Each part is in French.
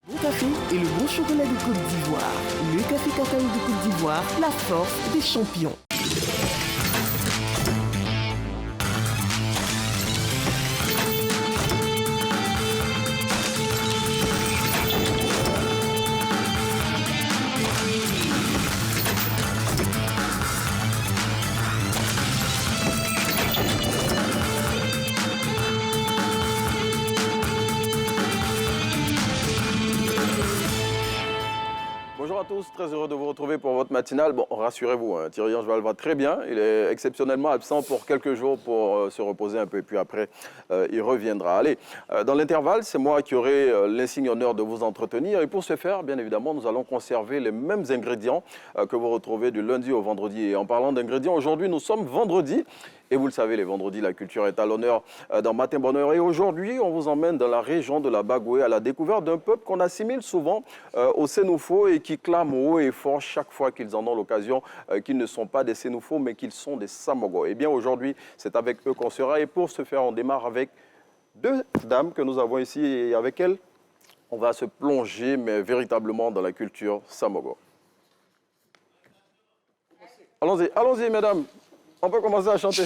Bon café et le bon chocolat de Côte d'Ivoire. Le café cacao de Côte d'Ivoire, la force des champions. Bonjour à tous, très heureux de vous retrouver pour votre matinale. Bon, rassurez-vous, hein, Thierry Angeval va très bien. Il est exceptionnellement absent pour quelques jours pour se reposer un peu. Et puis après, il reviendra. Allez, dans l'intervalle, c'est moi qui aurai l'insigne honneur de vous entretenir. Et pour ce faire, bien évidemment, nous allons conserver les mêmes ingrédients que vous retrouvez du lundi au vendredi. Et en parlant d'ingrédients, aujourd'hui, nous sommes vendredi. Et vous le savez, les vendredis, la culture est à l'honneur dans Matin Bonheur. Et aujourd'hui, on vous emmène dans la région de la Bagoué à la découverte d'un peuple qu'on assimile souvent aux Sénoufos et qui clament haut et fort chaque fois qu'ils en ont l'occasion qu'ils ne sont pas des Sénoufos, mais qu'ils sont des Samogo. Eh bien, aujourd'hui, c'est avec eux qu'on sera. Et pour ce faire, on démarre avec deux dames que nous avons ici. Et avec elles, on va se plonger, mais véritablement dans la culture Samogo. Allons-y, allons-y, mesdames. On peut commencer à chanter.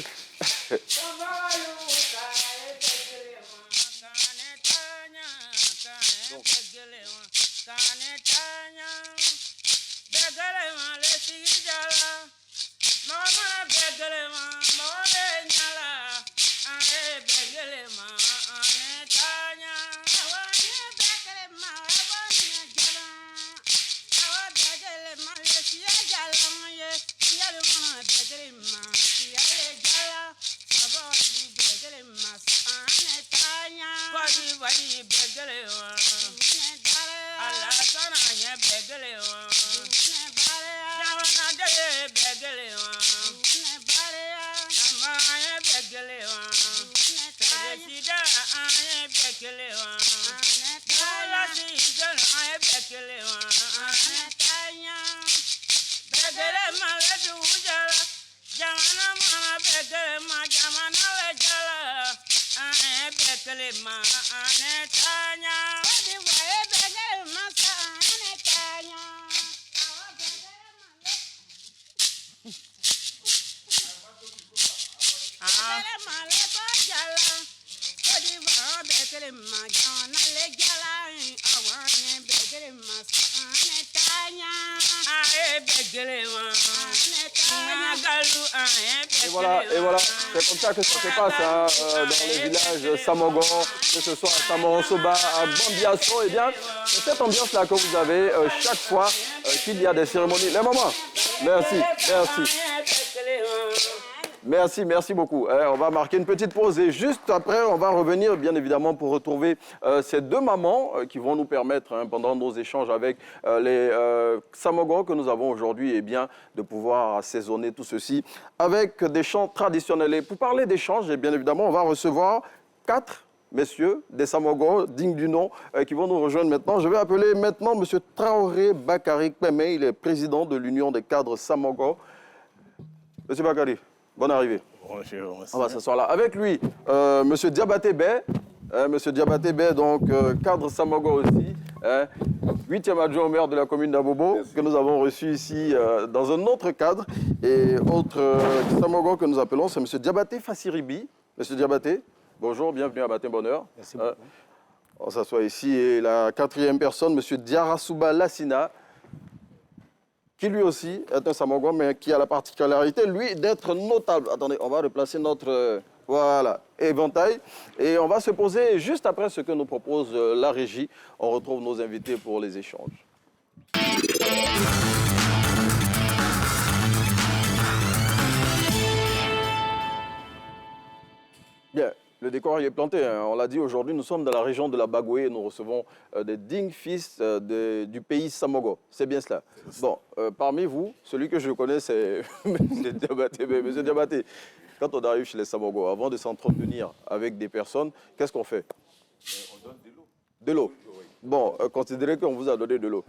Et voilà, c'est comme ça que ça se passe hein, dans les villages Samogon, que ce soit à Samoronsoba, à Bambiasso, eh bien, c'est cette ambiance-là que vous avez chaque fois qu'il y a des cérémonies. Les mamans, merci, merci. Merci, merci beaucoup. On va marquer une petite pause et juste après, on va revenir bien évidemment pour retrouver ces deux mamans qui vont nous permettre, hein, pendant nos échanges avec les Samogons que nous avons aujourd'hui, eh bien, de pouvoir assaisonner tout ceci avec des chants traditionnels. Et pour parler d'échanges, eh bien évidemment, on va recevoir 4 messieurs des Samogons dignes du nom qui vont nous rejoindre maintenant. Je vais appeler maintenant M. Traoré Bakari Kpeme, il est président de l'Union des cadres Samogons. M. Bakari. Bonne arrivée. Bonjour, monsieur. On va s'asseoir là. Avec lui, M. Diabaté Bey. Monsieur Diabaté Bey, donc cadre Samogo aussi. 8e adjoint au maire de la commune d'Abobo, que nous avons reçu ici dans un autre cadre. Et autre Samogo que nous appelons, c'est M. Diabaté Fassiribi. Monsieur Diabaté, bonjour, bienvenue à Matin Bonheur. Merci beaucoup. On s'assoit ici. Et la 4e personne, M. Diarasuba Lassina, qui lui aussi est un Samogo, mais qui a la particularité, lui, d'être notable. Attendez, on va replacer notre voilà, éventail. Et on va se poser juste après ce que nous propose la régie. On retrouve nos invités pour les échanges. Bien. Le décor y est planté, hein. On l'a dit, aujourd'hui, nous sommes dans la région de la Bagoué et nous recevons des dignes fils du pays Samogo. C'est bien cela. Bon, parmi vous, celui que je connais, c'est M. Diabaté. M. Diabaté, quand on arrive chez les Samogo, avant de s'entretenir avec des personnes, qu'est-ce qu'on fait? On donne de l'eau. De l'eau. Bon, considérez qu'on vous a donné de l'eau.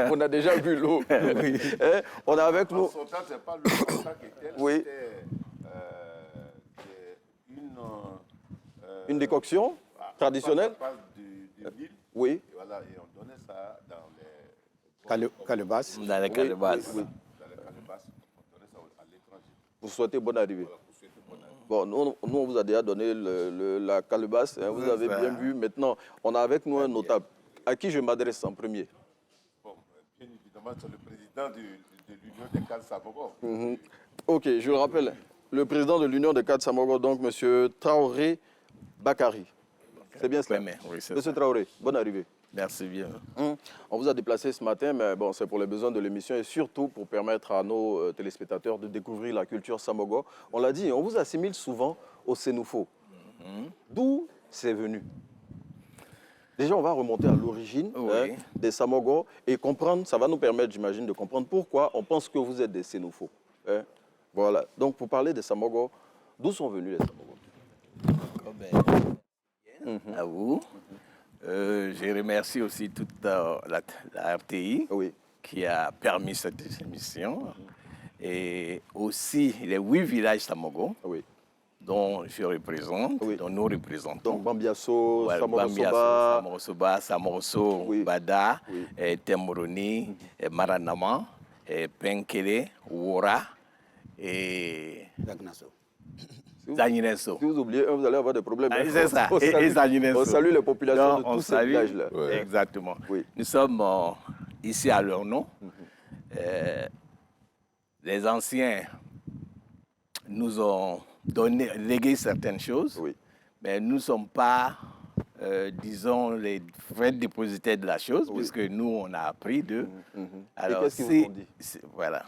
On a déjà bu l'eau. Oui. On a avec nous... Son temps, c'est pas le contact qui était, oui. c'était une décoction traditionnelle. Ça passe du l'île. Oui. Et voilà, et on donnait ça dans les Calebasses. Dans les calebasses. Oui. dans les calebasses, on donnait ça à l'étranger. Vous souhaitez bonne arrivée. Voilà, pour souhaiter bonne année. Bon, nous, on vous a déjà donné la calebasse, hein, vous C'est avez ça. bien vu. Maintenant, on a avec nous un notable. À qui je m'adresse en premier? Bon, bien évidemment, c'est le président de l'Union des cadres Samogo. Ok, je le rappelle, le président de l'Union des cadres Samogo, donc M. Traoré Bakari. C'est bien cela? Oui, c'est Monsieur ça. Traoré, bonne arrivée. Merci bien. On vous a déplacé ce matin, mais bon, c'est pour les besoins de l'émission et surtout pour permettre à nos téléspectateurs de découvrir la culture Samogo. On l'a dit, on vous assimile souvent au Sénoufo. D'où c'est venu? Déjà, on va remonter à l'origine Oui. des Samogo et comprendre, ça va nous permettre, j'imagine, de comprendre pourquoi on pense que vous êtes des Sénoufos. Hein. Voilà. Donc, pour parler des Samogo, d'où sont venus les Samogo? À vous. Je remercie aussi toute la RTI Oui. qui a permis cette émission. Et aussi les 8 villages Samogo Oui. dont je représente, Oui. dont nous représentons. Donc, Bambiasso, Ouais, Samorosoba, Samorosoba, Samoroso, Oui. Bada, Oui. Temoroni, Maranama, Penkele, Wora et Dagnasso. Zagneso. Si vous oubliez un, vous allez avoir des problèmes. Ah, hein. c'est ça. On Et salue, Zagneso. on salue les populations Donc, de on tous ces salue. villages-là. Ouais. Exactement. Oui. Nous sommes ici à Lernon. Les anciens nous ont légué certaines choses, Oui. mais nous ne sommes pas, disons, les vrais dépositaires de la chose, Oui. puisque nous, on a appris d'eux. Et qu'est-ce qu'ils vous ont dit? Voilà.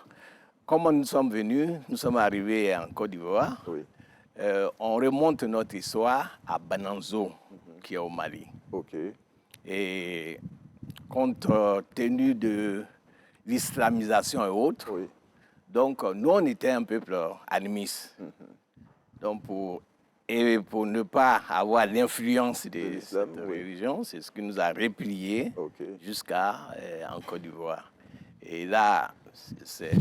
Comment nous sommes venus, nous sommes arrivés en Côte d'Ivoire. Oui. On remonte notre histoire à Bananzo, qui est au Mali. OK. Et compte tenu de l'islamisation et autres, Oui. donc nous, on était un peuple animiste. Donc pour ne pas avoir l'influence de l'islam, cette oui. religion, c'est ce qui nous a repliés OK. jusqu'à en Côte d'Ivoire. Et là, c'est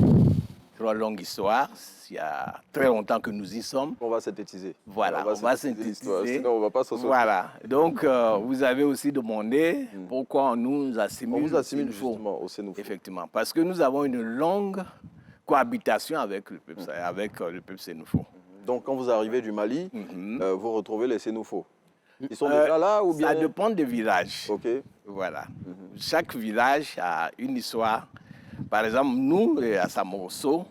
trop longue histoire. Il y a très longtemps que nous y sommes. On va synthétiser. Voilà, on va l'histoire, synthétiser. sinon on ne va pas s'en sortir. Voilà. Donc, vous avez aussi demandé pourquoi on nous assimile. On vous assimile au Sénoufo. justement au Sénoufo. Effectivement, parce que nous avons une longue cohabitation avec le peuple Sénoufo. Donc quand vous arrivez du Mali, vous retrouvez les Sénoufos. Ils sont Euh, déjà là ou bien? Ça dépend des villages. OK. Voilà. Chaque village a une histoire. Par exemple, nous, à Samoroso,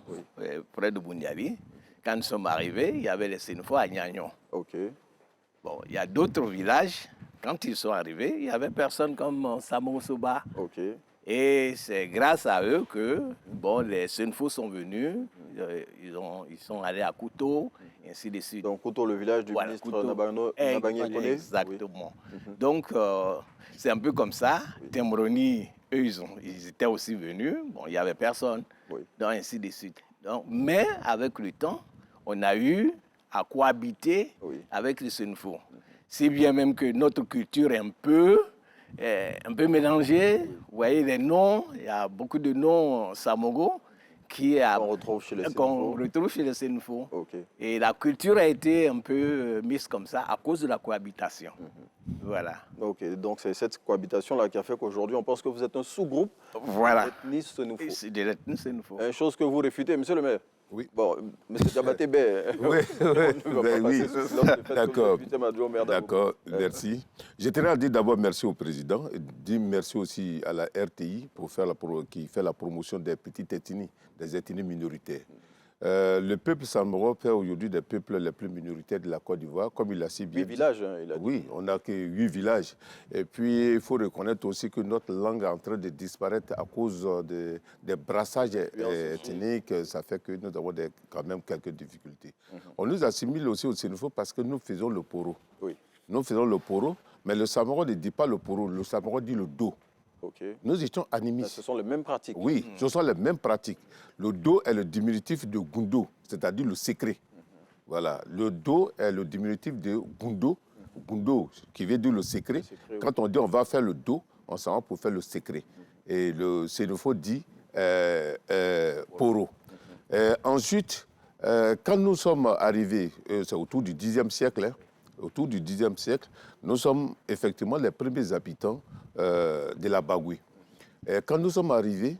près de Bouniali, quand nous sommes arrivés, il y avait les Sénoufos à Gnagnon. OK. Bon, il y a d'autres villages, quand ils sont arrivés, il n'y avait personne comme Samorosoba. OK. Et c'est grâce à eux que bon, les Sénoufos sont venus, ils sont allés à Kouto, et ainsi de suite. Donc Kouto, le village du Voilà, ministre Kouto. Nabagné Koné. Exactement. Donc, c'est un peu comme ça. Temroni, eux, ils étaient aussi venus. Bon, il n'y avait personne. Oui. Donc, ainsi de suite. Donc, mais avec le temps, on a eu à cohabiter avec les Sénoufos. Si bien même que notre culture est un peu mélangée. Vous voyez les noms, il y a beaucoup de noms Samogo qu'on retrouve chez les Sénoufos. OK. Et la culture a été un peu mise comme ça à cause de la cohabitation. Voilà. OK. Donc c'est cette cohabitation-là qui a fait qu'aujourd'hui, on pense que vous êtes un sous-groupe Voilà. de l'ethnie Sénoufo. C'est de l'ethnie Sénoufo. Une chose que vous réfutez, monsieur le maire. Oui. Bon, monsieur Diabaté Bé, Oui, oui. D'accord. D'accord. D'accord, merci. Je tenais à dire d'abord merci au président et dire merci aussi à la RTI qui fait la promotion des petites ethnies, des ethnies minoritaires. Le peuple Samoro fait aujourd'hui des peuples les plus minoritaires de la Côte d'Ivoire, comme il l'a si bien 8 dit. villages, hein, il a dit. Oui, on n'a que 8 villages. Et puis, il faut reconnaître aussi que notre langue est en train de disparaître à cause des brassages ethniques. Ça fait que nous avons quand même quelques difficultés. On nous assimile aussi au Sénoufo parce que nous faisons le poro. Oui. Nous faisons le poro, mais le Samoro ne dit pas le poro, le Samoro dit le do. OK. Nous étions animistes. Ce sont les mêmes pratiques. Oui, ce sont les mêmes pratiques. Le do est le diminutif de gundo, c'est-à-dire le secret. Voilà, le do est le diminutif de gundo, gundo qui veut dire le secret. Quand on dit on va faire le do, on s'en va pour faire le secret. Et le Sénoufo dit poro. Ensuite, quand nous sommes arrivés, c'est autour du Xe siècle, autour du Xe siècle, nous sommes effectivement les premiers habitants de la Bagoué. Et quand nous sommes arrivés,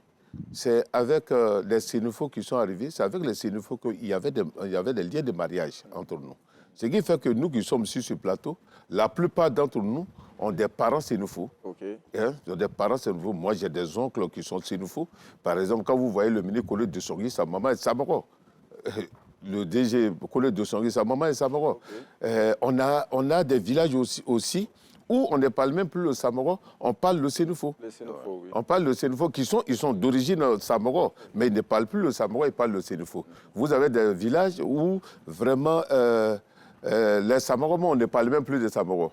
c'est avec les Sénéfos qui sont arrivés, c'est avec les Sénéfos qu'il y avait des liens de mariage entre nous. Ce qui fait que nous qui sommes sur ce plateau, la plupart d'entre nous ont des parents sénéfaux. Okay. Hein, ils ont des parents sénéfaux. Moi, j'ai des oncles qui sont sénéfaux. Par exemple, quand vous voyez le ministre Collé de Songui, sa maman est Samaro. Le DG Collé de Songui, sa maman est Samaro. Okay. On a des villages aussi où on ne parle même plus le Samaro, on parle le Sénéfo. Les Sénéfos, oui. On parle le Sénéfo, ils sont d'origine Samaro, mais ils ne parlent plus le Samaro, ils parlent le Sénéfo. Vous avez des villages où vraiment les Samaro, on ne parle même plus de Samaro.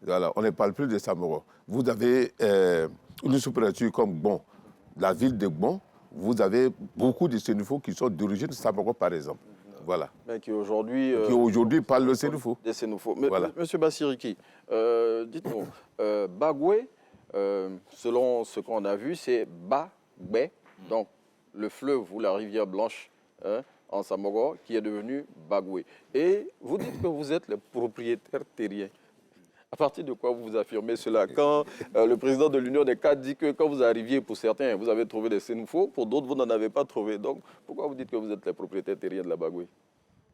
Voilà, on ne parle plus de Samaro. Vous avez une sous-préfecture comme Gbon, la ville de Gbon, vous avez beaucoup de Sénéfos qui sont d'origine Samaro, par exemple. Voilà. Mais qui aujourd'hui parlent le Sénéfo. Des Sénéfos. Mais, voilà. Monsieur Bassiriki, dites-nous, Bagoué, selon ce qu'on a vu, c'est Bagbé, donc le fleuve ou la rivière Blanche en Samoro, qui est devenu Bagoué. Et vous dites que vous êtes le propriétaire terrien. À partir de quoi vous affirmez cela? Quand le président de l'Union des cadres dit que quand vous arriviez, pour certains, vous avez trouvé des Sénéfos, pour d'autres, vous n'en avez pas trouvé. Donc, pourquoi vous dites que vous êtes les propriétaires terriens de la Bagoué?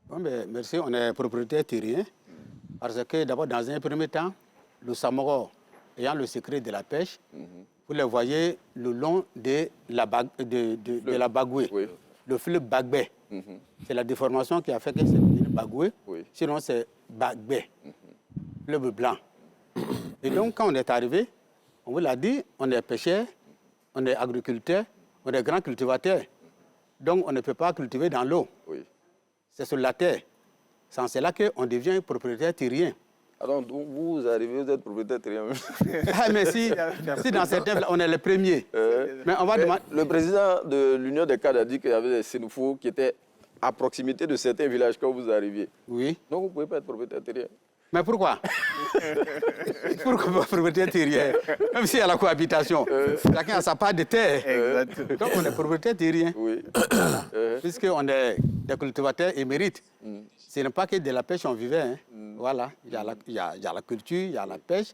Bon, ben, merci, on est propriétaire terrien. Parce que d'abord, dans un premier temps, le Samoro ayant le secret de la pêche, vous le voyez le long de la Bagoué, oui. Le fleuve Bagbé. C'est la déformation qui a fait que c'est devenu Bagoué. Oui. Sinon, c'est Bagbé. Fleuve blanc. Et donc, quand on est arrivé, on vous l'a dit, on est pêcheurs, on est agriculteurs, on est grands cultivateurs. Donc, on ne peut pas cultiver dans l'eau. Oui. C'est sur la terre. C'est en cela qu'on devient propriétaire terrien. Alors, vous arrivez, vous êtes propriétaire terrien. Ah, mais si dans certains, on est les premiers. Mais on va demander... Le président de l'Union des cadres a dit qu'il y avait des Sénéfos qui étaient à proximité de certains villages quand vous arriviez. Oui. Donc, vous ne pouvez pas être propriétaire terrien. Mais pourquoi? Pourquoi propriétaire terrien? Même s'il y a la cohabitation, chacun a sa part de terre. Donc on est propriétaire terrien. Oui. Puisqu'on est des cultivateurs émérites. Ce n'est pas que de la pêche on vivait. Hein. Voilà, il y a la culture, il y a la pêche.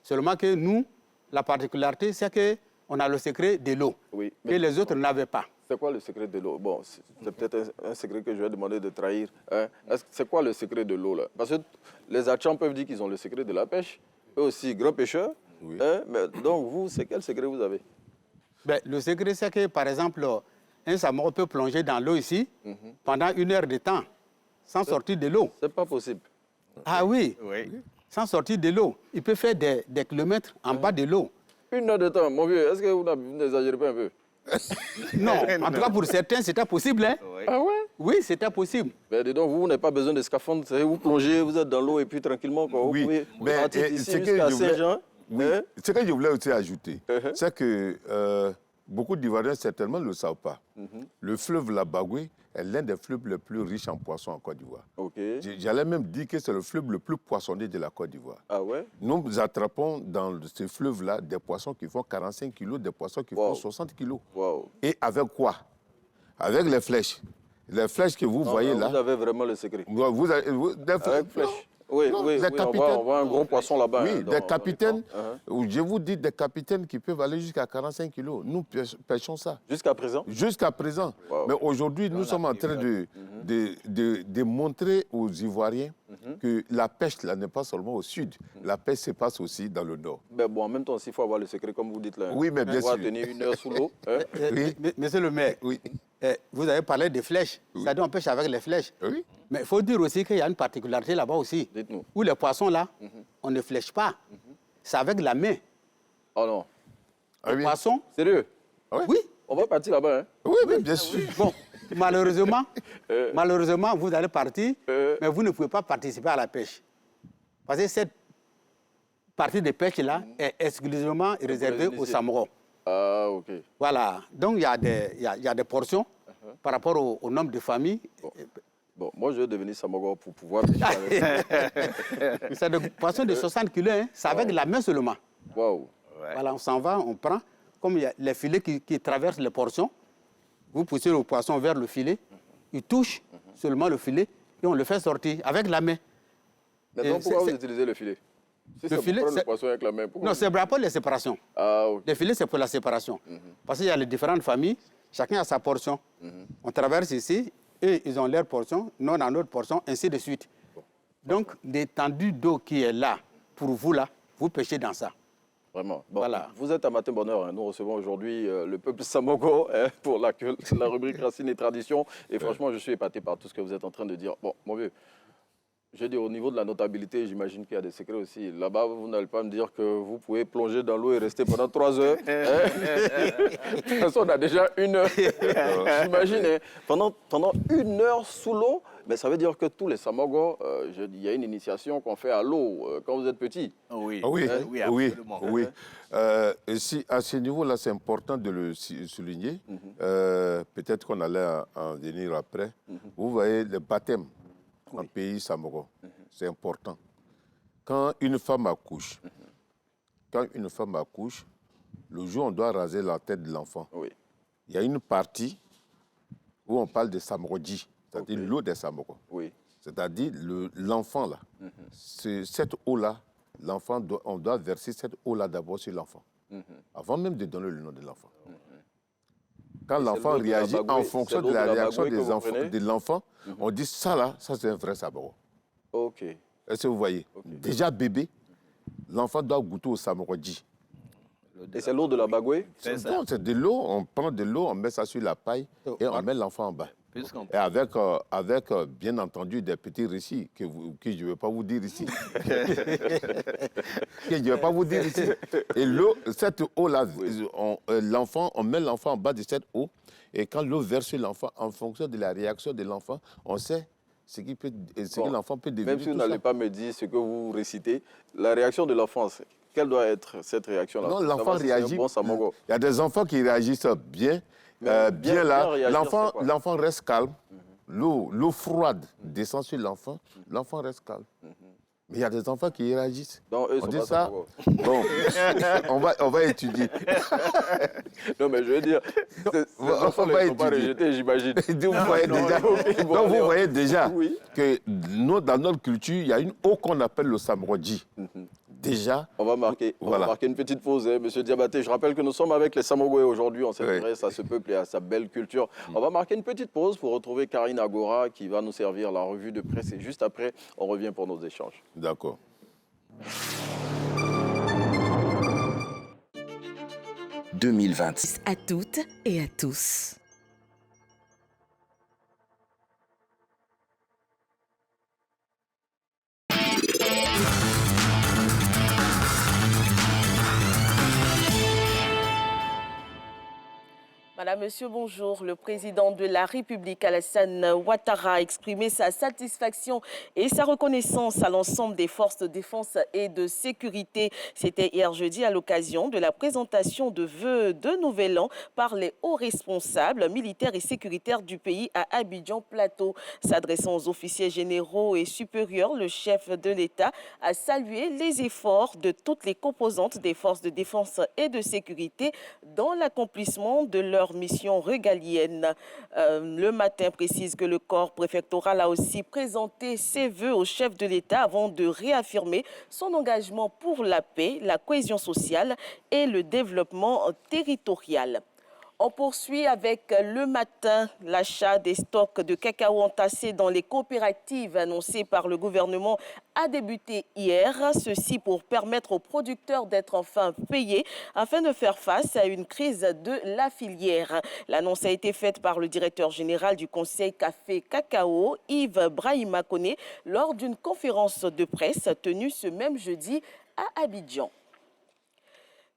Seulement que nous, la particularité, c'est qu'on a le secret de l'eau, que les autres n'avaient pas. C'est quoi le secret de l'eau? Bon, c'est peut-être un secret que je vais demander de trahir. Hein? C'est quoi le secret de l'eau là? Parce que les Achans peuvent dire qu'ils ont le secret de la pêche. Eux aussi, grands pêcheurs. Oui. Hein? Mais donc vous, c'est quel secret vous avez? Ben, le secret, c'est que, par exemple, un Samoro peut plonger dans l'eau ici pendant 1 heure de temps, sans sortir de l'eau. C'est pas possible. Ah oui, sans sortir de l'eau. Il peut faire des kilomètres en bas de l'eau. 1 heure de temps, mon vieux, est-ce que vous n'exagérez pas un peu? Non, en tout cas pour certains, c'était possible. Hein? Oui. Ah ouais? Oui, c'était possible. Mais dis donc, vous n'avez pas besoin de scaphandre, vous plongez, vous êtes dans l'eau et puis tranquillement, quoi, vous pouvez partir ici jusqu'à Saint-Jean. Oui. Hein? Ce que je voulais aussi ajouter, c'est que beaucoup d'Ivoiriens certainement ne le savent pas. Le fleuve la Bagoué est l'un des fleuves les plus riches en poissons en Côte d'Ivoire. Okay. J'allais même dire que c'est le fleuve le plus poissonné de la Côte d'Ivoire. Ah ouais? Nous attrapons dans ce fleuve-là des poissons qui font 45 kilos, des poissons qui font 60 kilos. Wow. Et avec quoi? Avec les flèches. Les flèches que vous voyez là. Vous avez vraiment le secret. Vous avez des flèches. Oui, oui, on voit un gros poisson là-bas. Oui, des capitaines, je vous dis des capitaines qui peuvent aller jusqu'à 45 kilos. Nous pêchons ça. Jusqu'à présent? Jusqu'à présent. Wow. Mais aujourd'hui, nous sommes en train de montrer aux Ivoiriens que la pêche, là, n'est pas seulement au sud. La pêche se passe aussi dans le nord. Mais bon, en même temps, il faut avoir le secret, comme vous dites là. Oui, mais bien sûr. On va tenir 1 heure sous l'eau. Oui. Monsieur le maire, vous avez parlé des flèches. C'est-à-dire qu'on pêche avec les flèches. Oui. Mais il faut dire aussi qu'il y a une particularité là-bas aussi. Dites-nous. Où les poissons là, on ne flèche pas. C'est avec la main. Oh non. Les poissons. Sérieux? Oui. On va partir là-bas, hein? Oui, mais bien sûr. Bon, malheureusement, vous allez partir, mais vous ne pouvez pas participer à la pêche. Parce que cette partie de pêche-là est exclusivement réservée aux Samoro. Ah, ok. Voilà. Donc, il y a des portions par rapport au nombre de familles. Bon, moi, je vais devenir Samoro pour pouvoir pêcher avec. C'est des poissons de 60 kilos, hein. C'est avec la main seulement. Waouh. Voilà, on s'en va, on prend. Comme il y a les filets qui traversent les portions, vous poussez le poisson vers le filet, il touche seulement le filet et on le fait sortir avec la main. Maintenant, pourquoi vous utilisez le filet? Si c'est pour prendre le poisson avec la main, pourquoi? Non, c'est pour la séparation. Ah, ok. Le filet, c'est pour la séparation. Parce qu'il y a les différentes familles, chacun a sa portion. On traverse ici, eux, ils ont leur portion, nous, on a notre portion, ainsi de suite. Donc, l'étendue d'eau qui est là, pour vous, là, vous pêchez dans ça. Vraiment. Bon, Voilà. Vous êtes à Matin Bonheur. Nous recevons aujourd'hui le peuple Samogo pour la rubrique Racines et Traditions. Et franchement, je suis épaté par tout ce que vous êtes en train de dire. Bon, mon vieux, je dis au niveau de la notabilité, j'imagine qu'il y a des secrets aussi. Là-bas, vous n'allez pas me dire que vous pouvez plonger dans l'eau et rester pendant 3 heures. De toute façon, on a déjà 1 heure. J'imagine, pendant 1 heure sous l'eau, mais ça veut dire que tous les Samogos, il y a une initiation qu'on fait à l'eau quand vous êtes petit. Oui, Oui, oui, oui, absolument. oui. Et si, à ce niveau-là, c'est important de le souligner. Peut-être qu'on allait en venir après. Vous voyez, le baptême en pays Samoro, c'est important. Quand une femme accouche, le jour où on doit raser la tête de l'enfant, il y a une partie où on parle de Samoroji, c'est-à-dire l'eau des Samoro. Oui. C'est-à-dire l'enfant là. Cette eau-là, on doit verser cette eau-là d'abord sur l'enfant, avant même de donner le nom de l'enfant. Quand l'enfant réagit en fonction de la réaction de l'enfant, on dit ça là, ça c'est un vrai Samoro. Ok. Est-ce que vous voyez? Déjà bébé, l'enfant doit goûter au Samoroji. Et c'est l'eau de la bagoué? C'est de l'eau, on prend de l'eau, on met ça sur la paille et on met l'enfant en bas. Et avec, bien entendu, des petits récits que je ne vais pas vous dire ici. Et l'eau, cette eau-là, on met l'enfant en bas de cette eau. Et quand l'eau verse sur l'enfant, en fonction de la réaction de l'enfant, on sait ce que l'enfant peut devenir. Même si vous n'allez pas me dire ce que vous récitez, la réaction de l'enfant, quelle doit être cette réaction-là? Non, l'enfant réagit. Bon, il y a des enfants qui réagissent bien. Bien là, l'enfant reste calme. L'eau froide descend sur l'enfant reste calme. Mais il y a des enfants qui réagissent. Donc, eux, on dit ça. Bon, on va étudier. Non, mais je veux dire, les enfants ne sont pas rejetés, j'imagine. Vous voyez déjà que nous, dans notre culture, il y a une eau qu'on appelle le Samoroji. Déjà. On va marquer une petite pause, Monsieur Diabaté. Je rappelle que nous sommes avec les Samogoué aujourd'hui. On s'intéresse à ce peuple et à sa belle culture. On va marquer une petite pause pour retrouver Karine Agora qui va nous servir la revue de presse. Et juste après, on revient pour nos échanges. D'accord. 2020. À toutes et à tous. Madame, Monsieur, bonjour. Le président de la République, Alassane Ouattara, a exprimé sa satisfaction et sa reconnaissance à l'ensemble des forces de défense et de sécurité. C'était hier jeudi à l'occasion de la présentation de vœux de Nouvel An par les hauts responsables militaires et sécuritaires du pays à Abidjan-Plateau. S'adressant aux officiers généraux et supérieurs, le chef de l'État a salué les efforts de toutes les composantes des forces de défense et de sécurité dans l'accomplissement de leur mission régalienne. Le matin précise que le corps préfectoral a aussi présenté ses vœux au chef de l'État avant de réaffirmer son engagement pour la paix, la cohésion sociale et le développement territorial. On poursuit avec le matin l'achat des stocks de cacao entassés dans les coopératives annoncées par le gouvernement a débuté hier. Ceci pour permettre aux producteurs d'être enfin payés afin de faire face à une crise de la filière. L'annonce a été faite par le directeur général du Conseil Café Cacao, Yves Brahima Koné, lors d'une conférence de presse tenue ce même jeudi à Abidjan.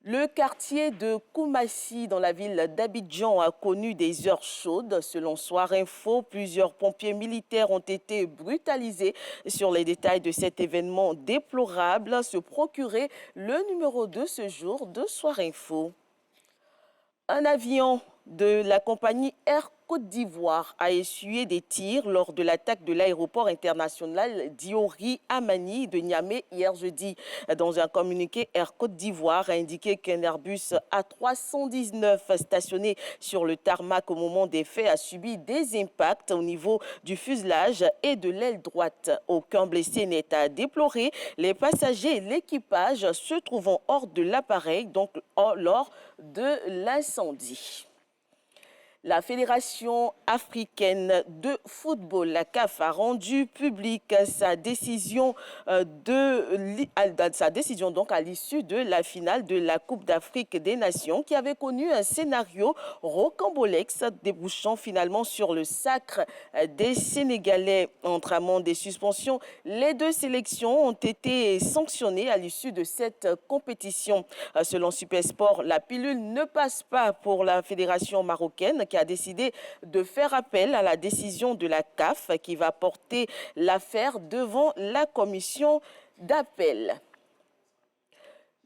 Le quartier de Koumassi, dans la ville d'Abidjan, a connu des heures chaudes. Selon Soir Info, plusieurs pompiers militaires ont été brutalisés. Sur les détails de cet événement déplorable, se procurait le numéro 2 ce jour de Soir Info. Un avion de la compagnie Air Côte d'Ivoire a essuyé des tirs lors de l'attaque de l'aéroport international Diori Amani de Niamey hier jeudi. Dans un communiqué, Air Côte d'Ivoire a indiqué qu'un Airbus A319 stationné sur le tarmac au moment des faits a subi des impacts au niveau du fuselage et de l'aile droite. Aucun blessé n'est à déplorer. Les passagers et l'équipage se trouvant hors de l'appareil, donc lors de l'incendie. La Fédération africaine de football, la CAF, a rendu publique sa décision donc à l'issue de la finale de la Coupe d'Afrique des Nations qui avait connu un scénario rocambolesque débouchant finalement sur le sacre des Sénégalais. Entre amendes et suspensions, les deux sélections ont été sanctionnées à l'issue de cette compétition. Selon Supersport, la pilule ne passe pas pour la Fédération marocaine qui a décidé de faire appel à la décision de la CAF qui va porter l'affaire devant la commission d'appel.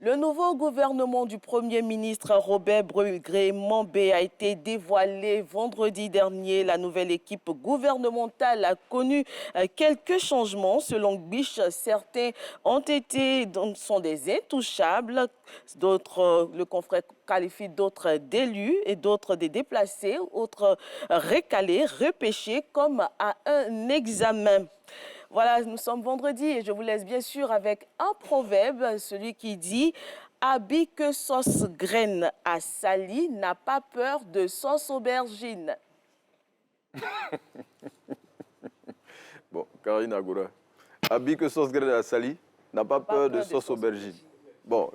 Le nouveau gouvernement du Premier ministre Robert Brugué-Mambé a été dévoilé vendredi dernier. La nouvelle équipe gouvernementale a connu quelques changements. Selon Biche, certains sont des intouchables. D'autres, le confrère qualifie d'autres d'élus et d'autres des déplacés, autres recalés, repêchés comme à un examen. Voilà, nous sommes vendredi et je vous laisse bien sûr avec un proverbe, celui qui dit « Habit que sauce graine à sali n'a pas peur de sauce aubergine ». Bon, Karine Agoura. Habit que sauce graine à sali n'a pas peur de sauce aubergine. Bon,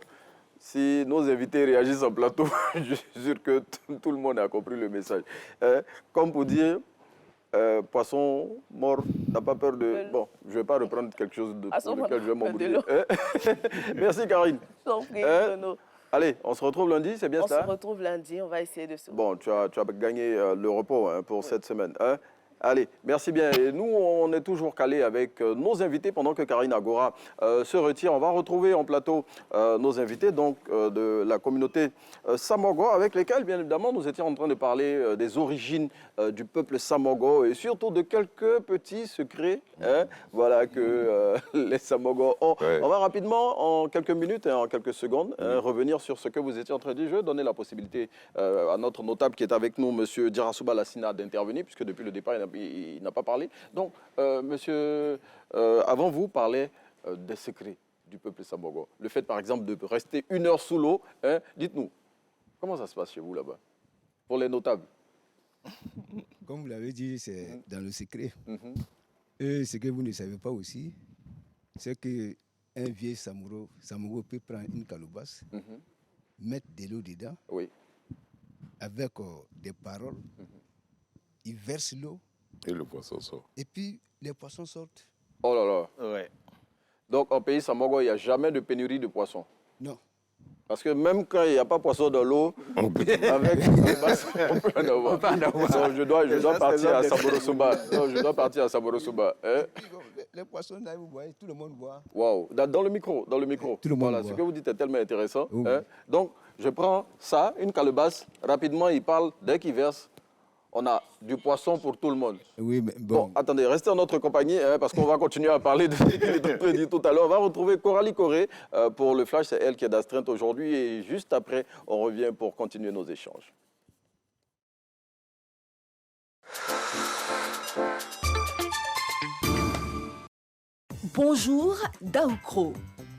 si nos invités réagissent en plateau, je suis sûr que tout le monde a compris le message. Comme pour dire... poisson mort n'a pas peur de... Bon, je ne vais pas reprendre quelque chose pour lequel je vais m'embrouiller. Merci, Karine. Allez, on se retrouve lundi, c'est bien ça? On se retrouve lundi, on va essayer de se... Bon, tu as gagné le repos pour cette semaine. Allez, merci bien. Et nous, on est toujours calés avec nos invités pendant que Karine Agora se retire. On va retrouver en plateau nos invités donc, de la communauté Samogo, avec lesquels, bien évidemment, nous étions en train de parler des origines du peuple Samogo et surtout de quelques petits secrets voilà, que les Samogo ont. Ouais. On va rapidement, en quelques minutes et en quelques secondes, revenir sur ce que vous étiez en train de dire. Je vais donner la possibilité à notre notable qui est avec nous, M. Dirasouba Lassina, d'intervenir, puisque depuis le départ, il n'a pas parlé. Donc, monsieur, avant vous, parlez des secrets du peuple Samogo. Le fait, par exemple, de rester 1 heure sous l'eau. Dites-nous, comment ça se passe chez vous là-bas, pour les notables? Comme vous l'avez dit, c'est dans le secret. Et ce que vous ne savez pas aussi, c'est qu'un vieil Samogo peut prendre une calebasse, mettre de l'eau dedans, avec des paroles, il verse l'eau. Et le poisson sort. Et puis, les poissons sortent. Oh là là. Ouais. Donc, en pays Samogo, il n'y a jamais de pénurie de poissons? Non. Parce que même quand il n'y a pas poisson dans l'eau, avec les basses, on peut en avoir. Donc, je dois partir à Samoro-Souba. Je dois partir à Samoro-Souba. Les poissons, là, vous voyez, tout le monde voit. Waouh. Dans le micro. Tout le monde voit. Ce que vous dites est tellement intéressant. Donc, je prends ça, une calebasse. Rapidement, il parle. Dès qu'il verse, on a du poisson pour tout le monde. Oui, mais bon. Attendez, restez en notre compagnie, parce qu'on va continuer à parler de ce que dit tout à l'heure. On va retrouver Coralie Corée pour le flash. C'est elle qui est d'astreinte aujourd'hui. Et juste après, on revient pour continuer nos échanges. Bonjour, Daoukro.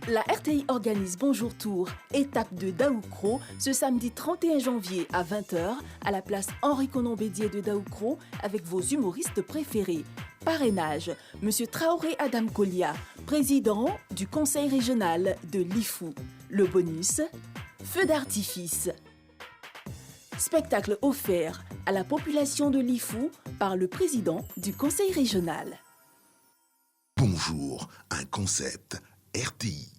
La RTI organise Bonjour Tour, étape de Daoukro, ce samedi 31 janvier à 20h à la place Henri-Conon Bédier de Daoukro avec vos humoristes préférés. Parrainage, M. Traoré Adam Kolia, président du conseil régional de l'IFU. Le bonus, feu d'artifice. Spectacle offert à la population de l'IFU par le président du conseil régional. Bonjour, un concept RTI.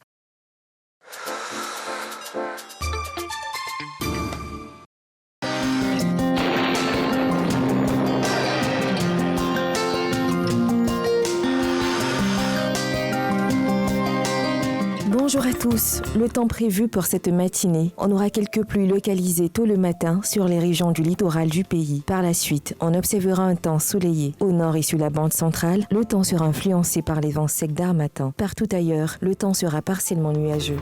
Bonjour. Bonjour à tous. Le temps prévu pour cette matinée, on aura quelques pluies localisées tôt le matin sur les régions du littoral du pays. Par la suite, on observera un temps soleillé. Au nord et sur la bande centrale, le temps sera influencé par les vents secs d'harmattan. Partout ailleurs, le temps sera partiellement nuageux.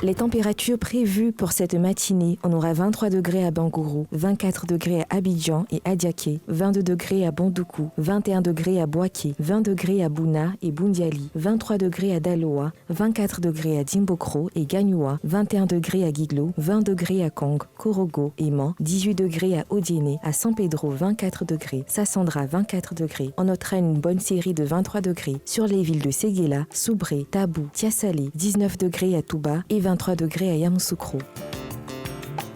Les températures prévues pour cette matinée, on aura 23 degrés à Bangourou, 24 degrés à Abidjan et Adiaké, 22 degrés à Bondoukou, 21 degrés à Boaké, 20 degrés à Bouna et Boundiali, 23 degrés à Daloa, 24 degrés à Dimbokro et Gagnoua, 21 degrés à Guiglo, 20 degrés à Kong, Korogo et Man, 18 degrés à Odiéné, à San Pedro 24 degrés, Sassandra 24 degrés. On notera une bonne série de 23 degrés sur les villes de Séguéla, Soubré, Tabou, Tiasalé, 19 degrés à Touba et 23 degrés à Yamoussoukro.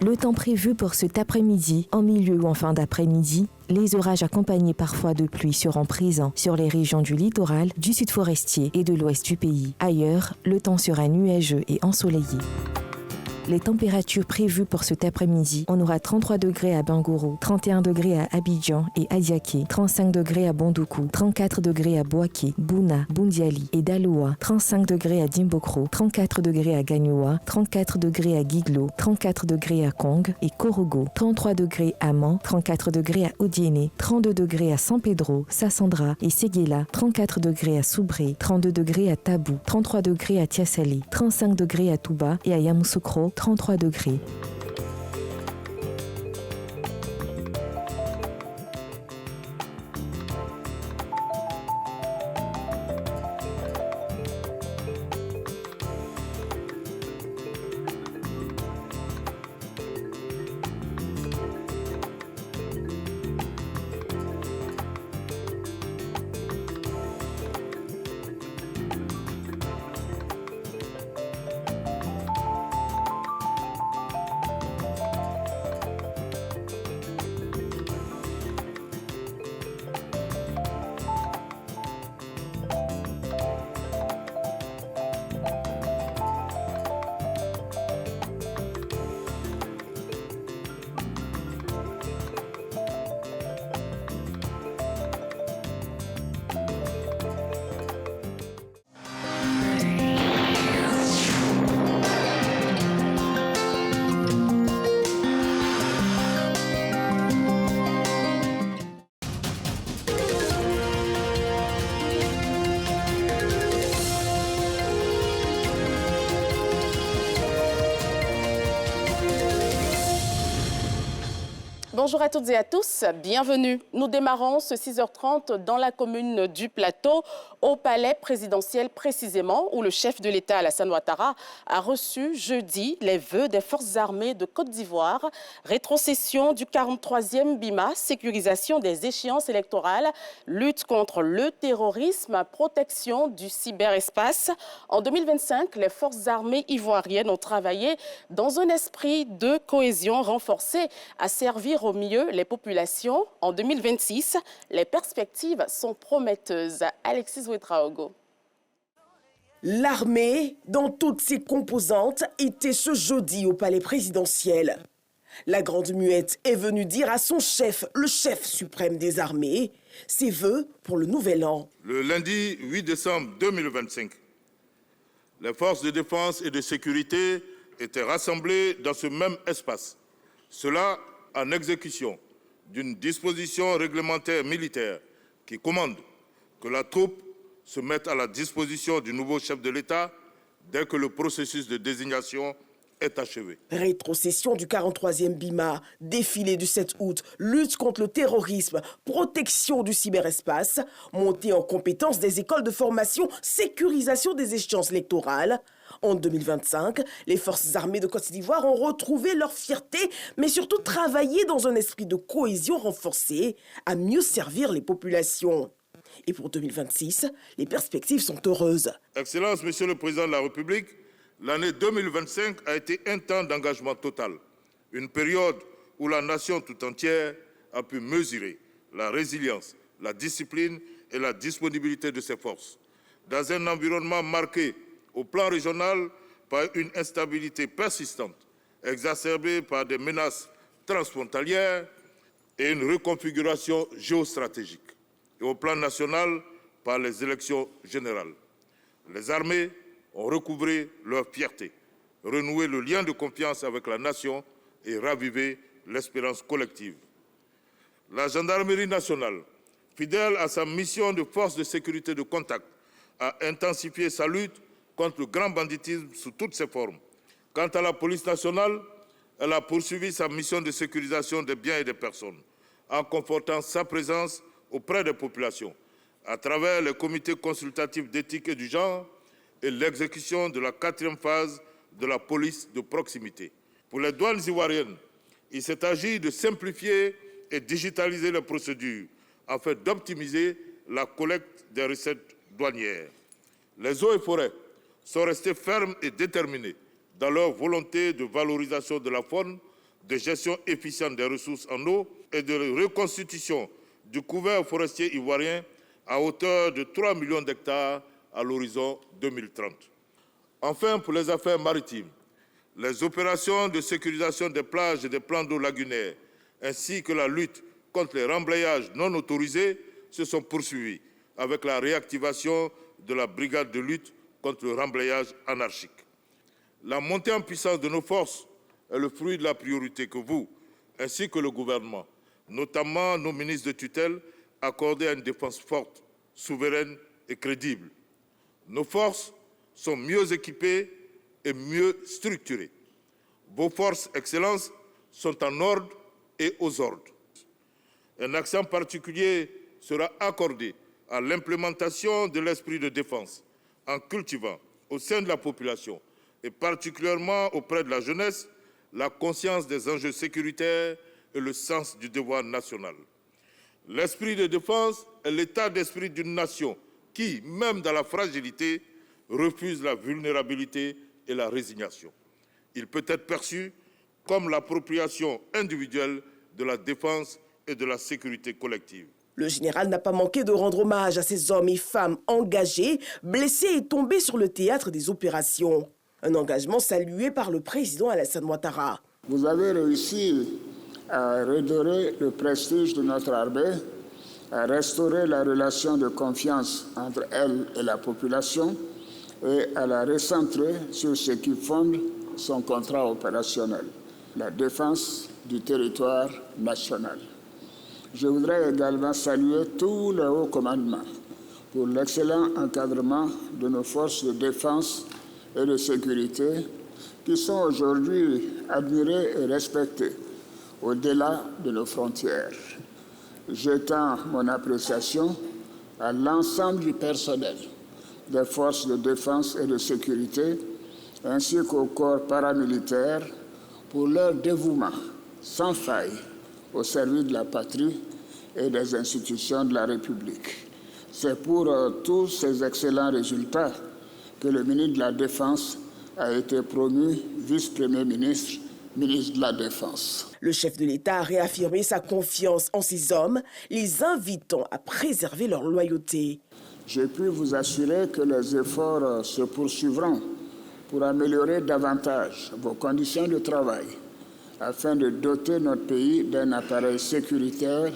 Le temps prévu pour cet après-midi, en milieu ou en fin d'après-midi, les orages accompagnés parfois de pluie seront présents sur les régions du littoral, du sud forestier et de l'ouest du pays. Ailleurs, le temps sera nuageux et ensoleillé. Les températures prévues pour cet après-midi, on aura 33 degrés à Bangourou, 31 degrés à Abidjan et Adiaké, 35 degrés à Bondoukou, 34 degrés à Boaké, Bouna, Boundiali et Daloa, 35 degrés à Dimbokro, 34 degrés à Gagnoua, 34 degrés à Guiglo, 34 degrés à Kong et Korogo, 33 degrés à Man, 34 degrés à Odiéné, 32 degrés à San Pedro, Sassandra et Séguéla, 34 degrés à Soubré, 32 degrés à Tabou, 33 degrés à Tiasalé, 35 degrés à Touba et à Yamoussoukro, 33 degrés. Bonjour à toutes et à tous, bienvenue. Nous démarrons ce 6h30 dans la commune du Plateau, au palais présidentiel précisément, où le chef de l'État, Alassane Ouattara, a reçu jeudi les vœux des forces armées de Côte d'Ivoire, rétrocession du 43e BIMA, sécurisation des échéances électorales, lutte contre le terrorisme, protection du cyberespace. En 2025, les forces armées ivoiriennes ont travaillé dans un esprit de cohésion renforcé à servir au mieux les populations. En 2026, les perspectives sont prometteuses. Alexis Ouedraogo. L'armée, dans toutes ses composantes, était ce jeudi au palais présidentiel. La Grande Muette est venue dire à son chef, le chef suprême des armées, ses vœux pour le nouvel an. Le lundi 8 décembre 2025, les forces de défense et de sécurité étaient rassemblées dans ce même espace. Cela en exécution d'une disposition réglementaire militaire qui commande que la troupe se mette à la disposition du nouveau chef de l'État dès que le processus de désignation est achevé. Rétrocession du 43e BIMA, défilé du 7 août, lutte contre le terrorisme, protection du cyberespace, montée en compétence des écoles de formation, sécurisation des échéances électorales. En 2025, les forces armées de Côte d'Ivoire ont retrouvé leur fierté, mais surtout travaillé dans un esprit de cohésion renforcé à mieux servir les populations. Et pour 2026, les perspectives sont heureuses. Excellence, Monsieur le Président de la République, l'année 2025 a été un temps d'engagement total, une période où la nation tout entière a pu mesurer la résilience, la discipline et la disponibilité de ses forces. Dans un environnement marqué au plan régional par une instabilité persistante, exacerbée par des menaces transfrontalières et une reconfiguration géostratégique, et au plan national par les élections générales. Les armées ont recouvré leur fierté, renoué le lien de confiance avec la nation et ravivé l'espérance collective. La gendarmerie nationale, fidèle à sa mission de force de sécurité de contact, a intensifié sa lutte contre le grand banditisme sous toutes ses formes. Quant à la police nationale, elle a poursuivi sa mission de sécurisation des biens et des personnes, en confortant sa présence auprès des populations, à travers les comités consultatifs d'éthique et du genre et l'exécution de la 4e phase de la police de proximité. Pour les douanes ivoiriennes, il s'est agi de simplifier et digitaliser les procédures afin d'optimiser la collecte des recettes douanières. Les eaux et forêts sont restés fermes et déterminés dans leur volonté de valorisation de la faune, de gestion efficiente des ressources en eau et de reconstitution du couvert forestier ivoirien à hauteur de 3 millions d'hectares à l'horizon 2030. Enfin, pour les affaires maritimes, les opérations de sécurisation des plages et des plans d'eau lagunaires, ainsi que la lutte contre les remblayages non autorisés, se sont poursuivies avec la réactivation de la brigade de lutte contre le remblayage anarchique. La montée en puissance de nos forces est le fruit de la priorité que vous, ainsi que le gouvernement, notamment nos ministres de tutelle, accordez à une défense forte, souveraine et crédible. Nos forces sont mieux équipées et mieux structurées. Vos forces, Excellences, sont en ordre et aux ordres. Un accent particulier sera accordé à l'implémentation de l'esprit de défense en cultivant au sein de la population et particulièrement auprès de la jeunesse la conscience des enjeux sécuritaires et le sens du devoir national. L'esprit de défense est l'état d'esprit d'une nation qui, même dans la fragilité, refuse la vulnérabilité et la résignation. Il peut être perçu comme l'appropriation individuelle de la défense et de la sécurité collective. Le général n'a pas manqué de rendre hommage à ces hommes et femmes engagés, blessés et tombés sur le théâtre des opérations. Un engagement salué par le président Alassane Ouattara. Vous avez réussi à redorer le prestige de notre armée, à restaurer la relation de confiance entre elle et la population et à la recentrer sur ce qui fonde son contrat opérationnel, la défense du territoire national. Je voudrais également saluer tout le haut commandement pour l'excellent encadrement de nos forces de défense et de sécurité qui sont aujourd'hui admirées et respectées au-delà de nos frontières. J'étends mon appréciation à l'ensemble du personnel des forces de défense et de sécurité ainsi qu'aux corps paramilitaires pour leur dévouement sans faille au service de la patrie et des institutions de la République. C'est pour tous ces excellents résultats que le ministre de la Défense a été promu vice-premier ministre, ministre de la Défense. Le chef de l'État a réaffirmé sa confiance en ces hommes, les invitant à préserver leur loyauté. Je puis vous assurer que les efforts se poursuivront pour améliorer davantage vos conditions de travail, afin de doter notre pays d'un appareil sécuritaire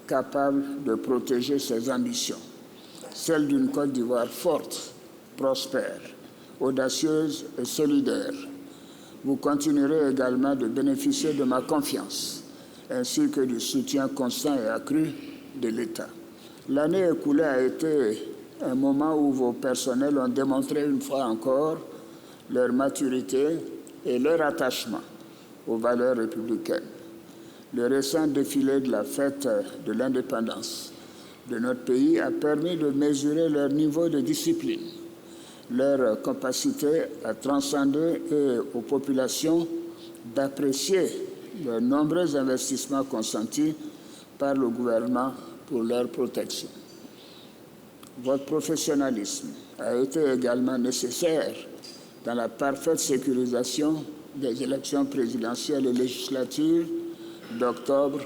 capable de protéger ses ambitions, celle d'une Côte d'Ivoire forte, prospère, audacieuse et solidaire. Vous continuerez également de bénéficier de ma confiance, ainsi que du soutien constant et accru de l'État. L'année écoulée a été un moment où vos personnels ont démontré une fois encore leur maturité et leur attachement aux valeurs républicaines. Le récent défilé de la fête de l'indépendance de notre pays a permis de mesurer leur niveau de discipline, leur capacité à transcender et aux populations d'apprécier les nombreux investissements consentis par le gouvernement pour leur protection. Votre professionnalisme a été également nécessaire dans la parfaite sécurisation des élections présidentielles et législatives d'octobre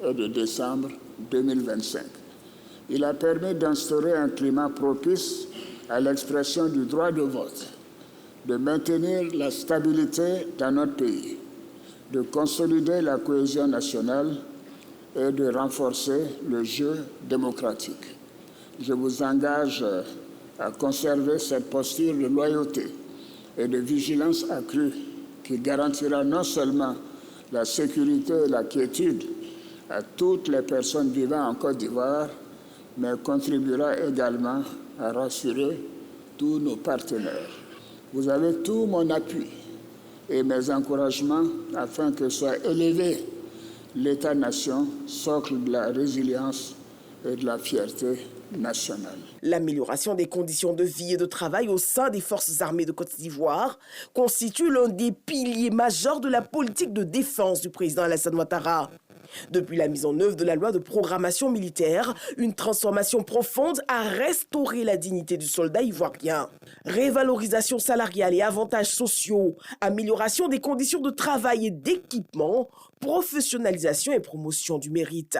et de décembre 2025. Il a permis d'instaurer un climat propice à l'expression du droit de vote, de maintenir la stabilité dans notre pays, de consolider la cohésion nationale et de renforcer le jeu démocratique. Je vous engage à conserver cette posture de loyauté et de vigilance accrue qui garantira non seulement la sécurité et la quiétude à toutes les personnes vivant en Côte d'Ivoire, mais contribuera également à rassurer tous nos partenaires. Vous avez tout mon appui et mes encouragements afin que soit élevé l'État-nation, socle de la résilience et de la fierté nationale. L'amélioration des conditions de vie et de travail au sein des forces armées de Côte d'Ivoire constitue l'un des piliers majeurs de la politique de défense du président Alassane Ouattara. Depuis la mise en œuvre de la loi de programmation militaire, une transformation profonde a restauré la dignité du soldat ivoirien. Révalorisation salariale et avantages sociaux, amélioration des conditions de travail et d'équipement, professionnalisation et promotion du mérite.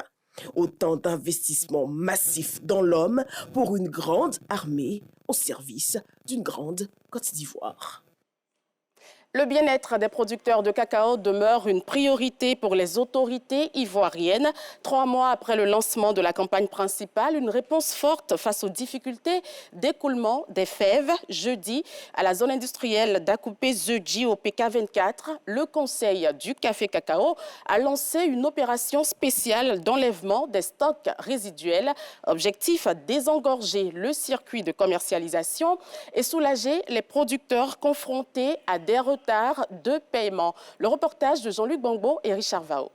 Autant d'investissements massifs dans l'homme pour une grande armée au service d'une grande Côte d'Ivoire. Le bien-être des producteurs de cacao demeure une priorité pour les autorités ivoiriennes. 3 mois après le lancement de la campagne principale, une réponse forte face aux difficultés d'écoulement des fèves. Jeudi, à la zone industrielle d'Akoupé-Zedji au PK24, le Conseil du café cacao a lancé une opération spéciale d'enlèvement des stocks résiduels. Objectif, désengorger le circuit de commercialisation et soulager les producteurs confrontés à des retards de paiement. Le reportage de Jean-Luc Bangbo et Richard Vao.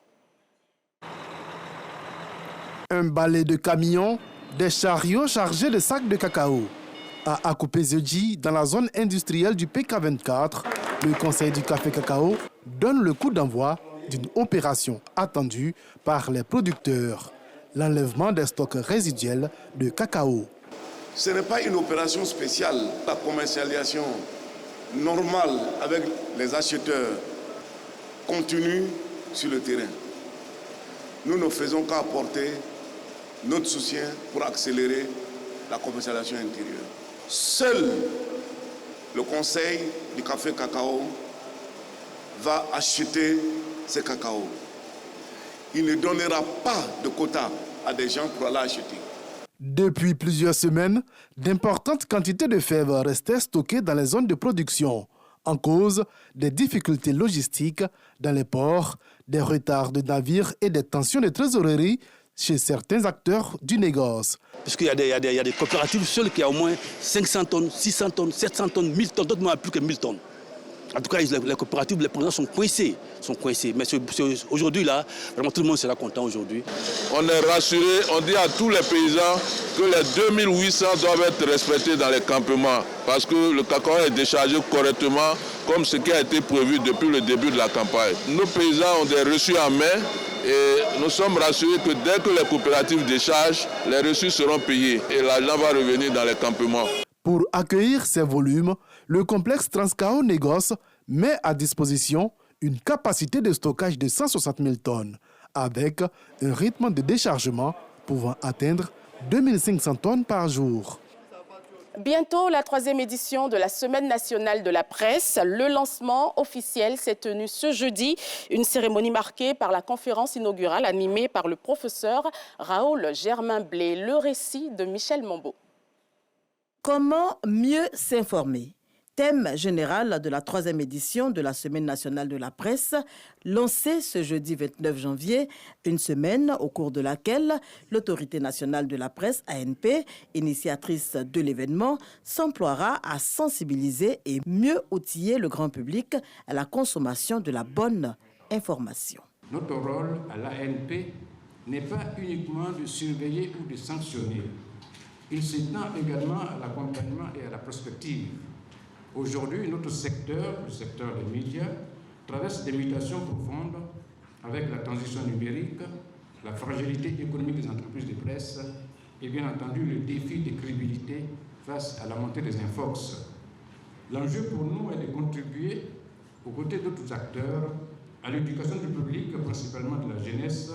Un balai de camions, des chariots chargés de sacs de cacao. À Akoupé-Zedji, dans la zone industrielle du PK24, le Conseil du café cacao donne le coup d'envoi d'une opération attendue par les producteurs, l'enlèvement des stocks résiduels de cacao. Ce n'est pas une opération spéciale, la commercialisation normale avec les acheteurs continue sur le terrain. Nous ne faisons qu'apporter notre soutien pour accélérer la commercialisation intérieure. Seul le Conseil du café cacao va acheter ces cacao. Il ne donnera pas de quota à des gens pour aller acheter. Depuis plusieurs semaines, d'importantes quantités de fèves restaient stockées dans les zones de production, en cause des difficultés logistiques dans les ports, des retards de navires et des tensions de trésorerie chez certains acteurs du négoce. Parce qu'il y a des coopératives seules qui ont au moins 500 tonnes, 600 tonnes, 700 tonnes, 1000 tonnes, d'autres n'ont plus que 1000 tonnes. En tout cas, les coopératives, les producteurs sont coincés. Mais aujourd'hui, là, vraiment tout le monde sera content aujourd'hui. On est rassuré, on dit à tous les paysans que les 2800 doivent être respectés dans les campements parce que le cacao est déchargé correctement comme ce qui a été prévu depuis le début de la campagne. Nos paysans ont des reçus en main et nous sommes rassurés que dès que les coopératives déchargent, les reçus seront payés et l'argent va revenir dans les campements. Pour accueillir ces volumes, le complexe Transcao Négoce met à disposition une capacité de stockage de 160 000 tonnes, avec un rythme de déchargement pouvant atteindre 2500 tonnes par jour. Bientôt, la 3e édition de la Semaine nationale de la presse. Le lancement officiel s'est tenu ce jeudi. Une cérémonie marquée par la conférence inaugurale animée par le professeur Raoul Germain-Blé. Le récit de Michel Mambo. Comment mieux s'informer? Thème général de la 3e édition de la Semaine nationale de la presse, lancée ce jeudi 29 janvier, une semaine au cours de laquelle l'Autorité nationale de la presse, ANP, initiatrice de l'événement, s'emploiera à sensibiliser et mieux outiller le grand public à la consommation de la bonne information. Notre rôle à l'ANP n'est pas uniquement de surveiller ou de sanctionner. Il s'étend également à l'accompagnement et à la prospective. Aujourd'hui, notre secteur, le secteur des médias, traverse des mutations profondes avec la transition numérique, la fragilité économique des entreprises de presse et bien entendu le défi de crédibilité face à la montée des infox. L'enjeu pour nous est de contribuer, aux côtés d'autres acteurs, à l'éducation du public, principalement de la jeunesse,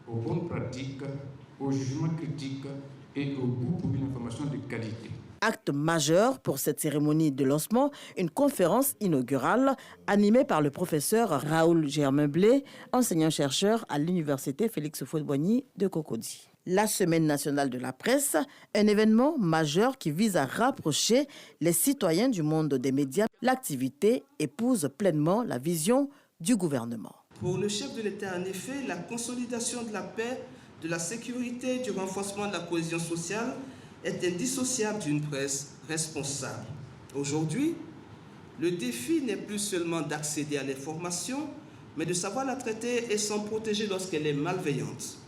aux bonnes pratiques, au jugement critique et au goût pour une information de qualité. Acte majeur pour cette cérémonie de lancement, une conférence inaugurale animée par le professeur Raoul Germain-Blé, enseignant-chercheur à l'université Félix Houphouët-Boigny de Cocody. La Semaine nationale de la presse, un événement majeur qui vise à rapprocher les citoyens du monde des médias. L'activité épouse pleinement la vision du gouvernement. Pour le chef de l'État, en effet, la consolidation de la paix, de la sécurité, du renforcement de la cohésion sociale est indissociable d'une presse responsable. Aujourd'hui, le défi n'est plus seulement d'accéder à l'information, mais de savoir la traiter et s'en protéger lorsqu'elle est malveillante.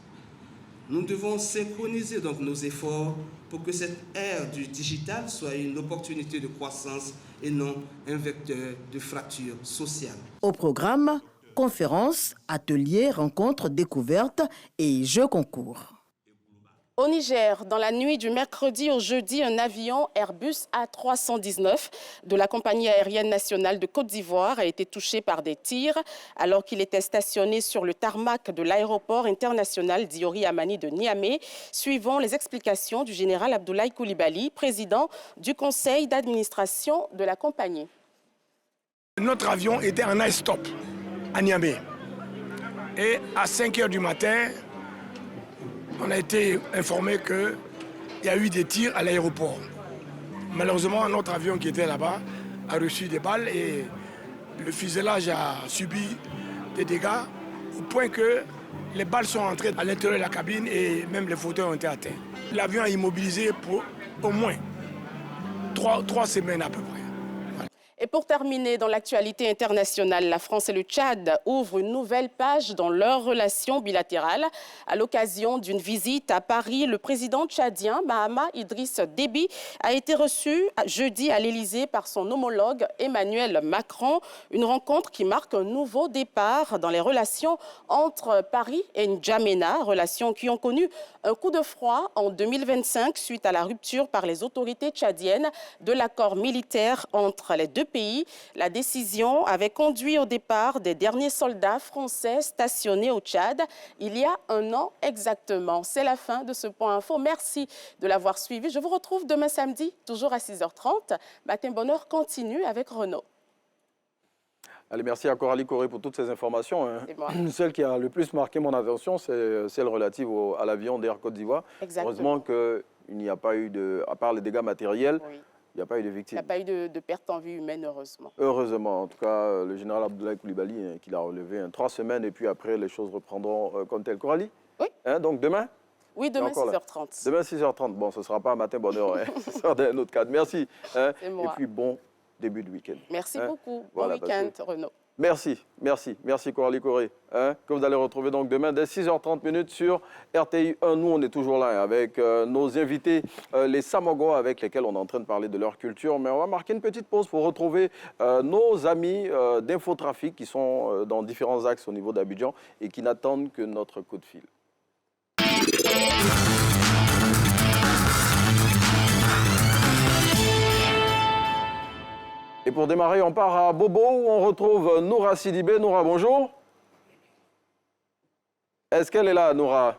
Nous devons synchroniser donc nos efforts pour que cette ère du digital soit une opportunité de croissance et non un vecteur de fracture sociale. Au programme, conférences, ateliers, rencontres, découvertes et jeux concours. Au Niger, dans la nuit du mercredi au jeudi, un avion Airbus A319 de la compagnie aérienne nationale de Côte d'Ivoire a été touché par des tirs alors qu'il était stationné sur le tarmac de l'aéroport international Diori Amani de Niamey, suivant les explications du général Abdoulaye Coulibaly, président du conseil d'administration de la compagnie. Notre avion était en night stop à Niamey et à 5 h du matin, on a été informé qu'il y a eu des tirs à l'aéroport. Malheureusement, notre avion qui était là-bas a reçu des balles et le fuselage a subi des dégâts au point que les balles sont entrées à l'intérieur de la cabine et même les fauteuils ont été atteints. L'avion a immobilisé pour au moins 3 semaines à peu près. Et pour terminer, dans l'actualité internationale, la France et le Tchad ouvrent une nouvelle page dans leurs relations bilatérales. À l'occasion d'une visite à Paris, le président tchadien Mahama Idriss Déby a été reçu jeudi à l'Élysée par son homologue Emmanuel Macron. Une rencontre qui marque un nouveau départ dans les relations entre Paris et N'Djamena, relations qui ont connu un coup de froid en 2025 suite à la rupture par les autorités tchadiennes de l'accord militaire entre les deux pays. La décision avait conduit au départ des derniers soldats français stationnés au Tchad il y a un an exactement. C'est la fin de ce point info. Merci de l'avoir suivi. Je vous retrouve demain samedi, toujours à 6h30. Matin Bonheur continue avec Renaud. Allez, merci à Coralie Corée pour toutes ces informations. Celle qui a le plus marqué mon attention, c'est celle relative à l'avion d'Air Côte d'Ivoire. Heureusement qu'il n'y a pas eu à part les dégâts matériels, il n'y a pas eu de victimes. Il n'y a pas eu de perte en vie humaine, heureusement. Heureusement. En tout cas, le général Abdoulaye Coulibaly, qui l'a relevé 3 semaines, et puis après, les choses reprendront comme tel. Coralie? Oui. Donc demain? Oui, demain 6h30. Demain 6h30. Bon, ce ne sera pas un matin bonheur, ce sera dans un autre cadre. Merci. C'est moi. Et puis bon début de week-end. Merci beaucoup. Bon week-end, Renaud. Merci Coralie Corée, que vous allez retrouver donc demain dès 6h30 sur RTI 1. Nous, on est toujours là avec nos invités, les Samogo, avec lesquels on est en train de parler de leur culture. Mais on va marquer une petite pause pour retrouver nos amis d'Infotrafic qui sont dans différents axes au niveau d'Abidjan et qui n'attendent que notre coup de fil. Et pour démarrer, on part à Bobo où on retrouve Noura Sidibé. Noura, bonjour. Est-ce qu'elle est là, Noura?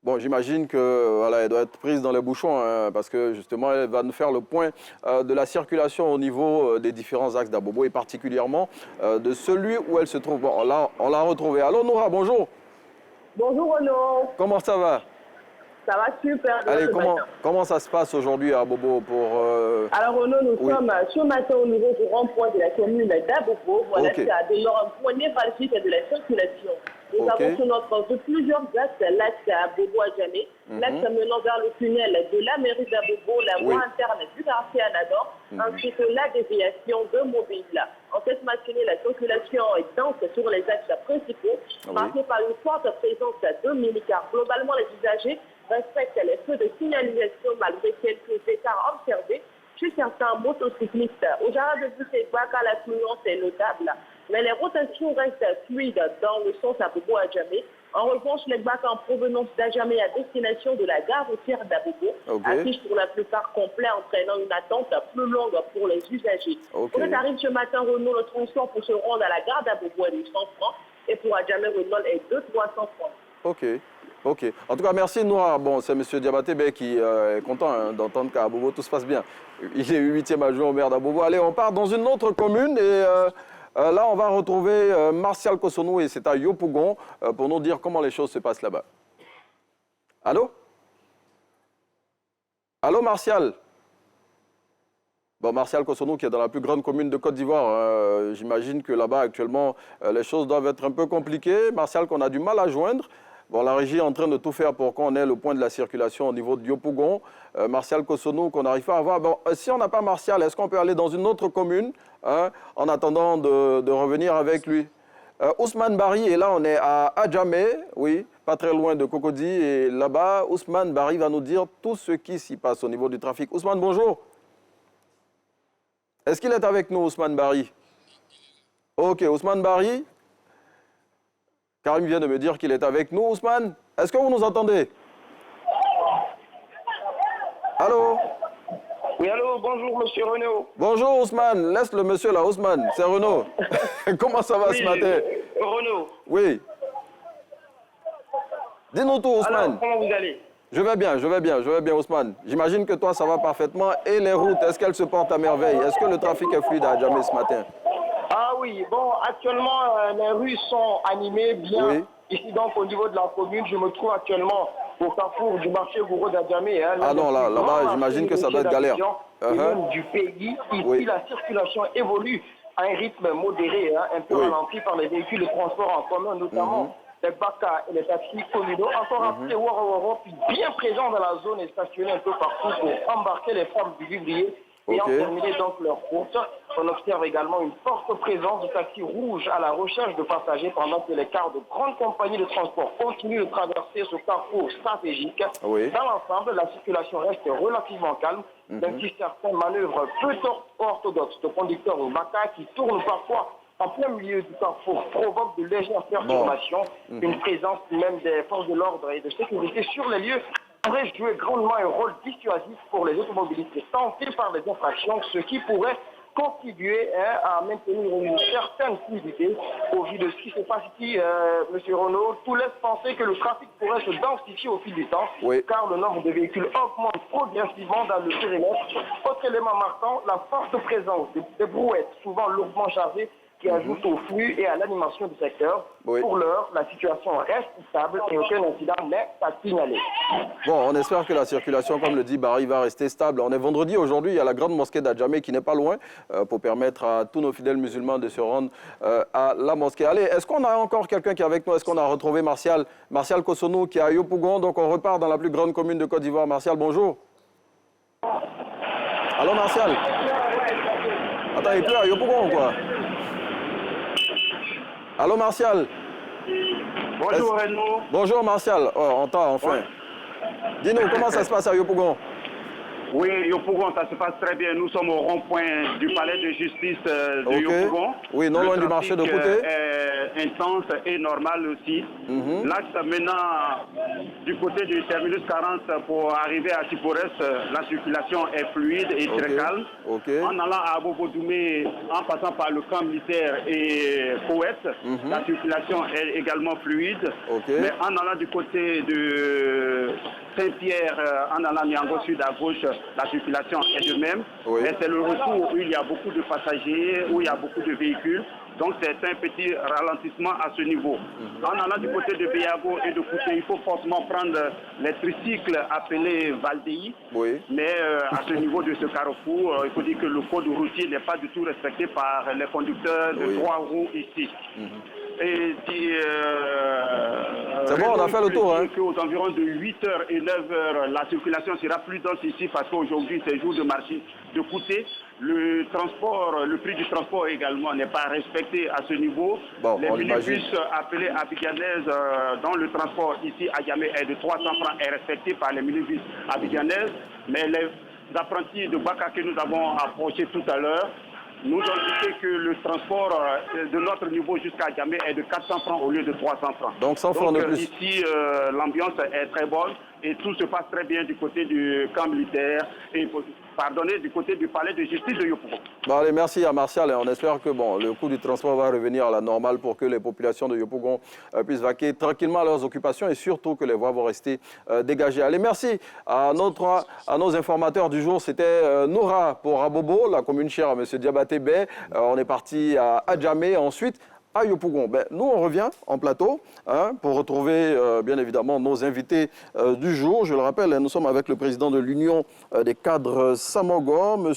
Bon, j'imagine qu'elle doit être prise dans les bouchons parce que justement, elle va nous faire le point de la circulation au niveau des différents axes d'Abobo et particulièrement de celui où elle se trouve. Bon, là, on l'a retrouvée. Allô, Noura, bonjour. Bonjour, Renaud. Comment ça va? Ça va super. Allez, comment ça se passe aujourd'hui à Bobo pour... Alors Renaud, nous sommes ce matin au niveau du rond-point de la commune d'Abobo. Voilà, ça demeure un point névralgique de la circulation. Nous avons sur notre route plusieurs axes, l'axe à Bobo à Djamé, l'axe menant vers le tunnel de la mairie d'Abobo, la voie interne du quartier Anador, ainsi que la déviation de Mobile. En cette matinée, la circulation est dense sur les axes principaux, marquée par une forte présence de militaires. Globalement, les usagers respectent les feux de signalisation malgré quelques écarts observés chez certains motocyclistes. Au jardin de Boussé-Baka, la fluence est notable, mais les rotations restent fluides dans le sens à Bobo à Djamé. En revanche, les bacs en provenance d'Adjamé à destination de la gare routière d'Abobo affichent pour la plupart complet, entraînant une attente plus longue pour les usagers. Pour le tarif ce matin, Renault, le transport pour se rendre à la gare d'Abobo est de 100 francs et pour Adjamé, Renault est de 300 francs. Ok. En tout cas, merci Noura. Bon, c'est M. Diabaté qui est content d'entendre qu'à Bobo, tout se passe bien. Il est 8e adjoint au maire d'Abobo. Allez, on part dans une autre commune et là, on va retrouver Martial Kosonou et c'est à Yopougon pour nous dire comment les choses se passent là-bas. Allô? Allô, Martial? Bon, Martial Kosonou, qui est dans la plus grande commune de Côte d'Ivoire, j'imagine que là-bas, actuellement, les choses doivent être un peu compliquées. Martial, qu'on a du mal à joindre. Bon, la régie est en train de tout faire pour qu'on ait le point de la circulation au niveau de Yopougon. Martial Kosonou, qu'on n'arrive pas à avoir. Bon, si on n'a pas Martial, est-ce qu'on peut aller dans une autre commune en attendant de revenir avec lui? Ousmane Bari, et là, on est à Adjamé, oui, pas très loin de Cocody. Et là-bas, Ousmane Bari va nous dire tout ce qui s'y passe au niveau du trafic. Ousmane, bonjour. Est-ce qu'il est avec nous, Ousmane Bari? Ok, Ousmane Bari. Karim vient de me dire qu'il est avec nous. Ousmane, est-ce que vous nous entendez? Allô? Oui, allô, bonjour, monsieur Renaud. Bonjour, Ousmane. Laisse le monsieur là, Ousmane. C'est Renaud. Comment ça va ce matin? Renaud. Oui. Dis-nous tout, Ousmane. Alors, comment vous allez? Je vais bien, Ousmane. J'imagine que toi, ça va parfaitement. Et les routes, est-ce qu'elles se portent à merveille? Est-ce que le trafic est fluide à Adjamé ce matin? Ah oui, bon, actuellement, les rues sont animées bien. Oui. Ici, donc, au niveau de la commune, je me trouve actuellement au carrefour du marché Gouro d'Adjamé. Ah non, là-bas, j'imagine que ça doit être galère. Et même du pays. Ici, la circulation évolue à un rythme modéré, un peu ralenti par les véhicules de transport en commun, notamment les BACA et les taxis communaux. Encore après, Waro, bien présent dans la zone et stationné un peu partout pour embarquer les femmes du vivrier et en terminer donc leur route. On observe également une forte présence de taxis rouges à la recherche de passagers pendant que les cars de grandes compagnies de transport continuent de traverser ce carrefour stratégique. Dans l'ensemble, la circulation reste relativement calme, même si certaines manœuvres peu orthodoxes de conducteurs au BACA qui tournent parfois en plein milieu du carrefour provoquent de légères perturbations. Une présence même des forces de l'ordre et de sécurité sur les lieux pourrait jouer grandement un rôle dissuasif pour les automobilistes tentés par les infractions, ce qui pourrait contribuer à maintenir une certaine fluidité. Au vu de ce qui se passe ici, M. Renaud, tout laisse penser que le trafic pourrait se densifier au fil du temps, car le nombre de véhicules augmente progressivement dans le périmètre. Autre élément marquant, la forte présence des brouettes, souvent lourdement chargées, qui ajoute au flux et à l'animation du secteur. Pour l'heure, la situation reste stable et aucun incident n'est à signaler. Bon, on espère que la circulation, comme le dit Barry, va rester stable. On est vendredi, aujourd'hui, il y a la grande mosquée d'Adjamé qui n'est pas loin pour permettre à tous nos fidèles musulmans de se rendre à la mosquée. Allez, est-ce qu'on a encore quelqu'un qui est avec nous? Est-ce qu'on a retrouvé Martial Kosonou qui est à Yopougon? Donc on repart dans la plus grande commune de Côte d'Ivoire. Martial, bonjour. Allô, Martial? Attends, il pleut à Yopougon ou quoi? Allô, Martial? Bonjour, Renaud. Bonjour, Martial. Oh, on t'a enfin. Dis-nous, comment ça se passe à Yopougon? Oui, Yopougon, ça se passe très bien. Nous sommes au rond-point du palais de justice de Yopougon. Oui, non loin du marché de Kouté. Est intense et normal aussi. L'axe menant du côté du terminus 40 pour arriver à Tiporès, la circulation est fluide et très calme. En allant à Bobo-Doumé, en passant par le camp militaire et Koweït, la circulation est également fluide. Mais en allant du côté de Saint-Pierre, en allant Niango Sud à gauche, la circulation est de même. Mais c'est le retour où il y a beaucoup de passagers, où il y a beaucoup de véhicules. Donc c'est un petit ralentissement à ce niveau. En allant du côté de Béago et de Kouté, il faut forcément prendre les tricycles appelés Valdei. Mais à ce niveau de ce carrefour, il faut dire que le code routier n'est pas du tout respecté par les conducteurs de 3 roues ici. Et c'est bon, on a fait le tour. Aux environs de 8h et 9h, la circulation sera plus dense ici parce qu'aujourd'hui, c'est jour de marché de Kouté. Le transport, le prix du transport également n'est pas respecté à ce niveau. Les minibus appelés abidjanaises, dont le transport ici à Yamé est de 300 francs, est respecté par les minibus abidjanaises. Mais les apprentis de Baka que nous avons approchés tout à l'heure nous ont indiqué que le transport de notre niveau jusqu'à Yamé est de 400 francs au lieu de 300 francs. Donc 100 francs de plus. Ici, l'ambiance est très bonne et tout se passe très bien du côté du camp militaire et du côté du palais de justice de Yopougon. Bon, allez, merci à Martial et on espère que le coût du transport va revenir à la normale pour que les populations de Yopougon puissent vaquer tranquillement à leurs occupations et surtout que les voies vont rester dégagées. Allez, merci à nos informateurs du jour. C'était Noura pour Abobo, la commune chère à M. Diabaté Bey. On est parti à Adjamé, ensuite à Yopougon. Ben, nous, on revient en plateau pour retrouver, bien évidemment, nos invités du jour. Je le rappelle, nous sommes avec le président de l'Union des cadres Samogor, M.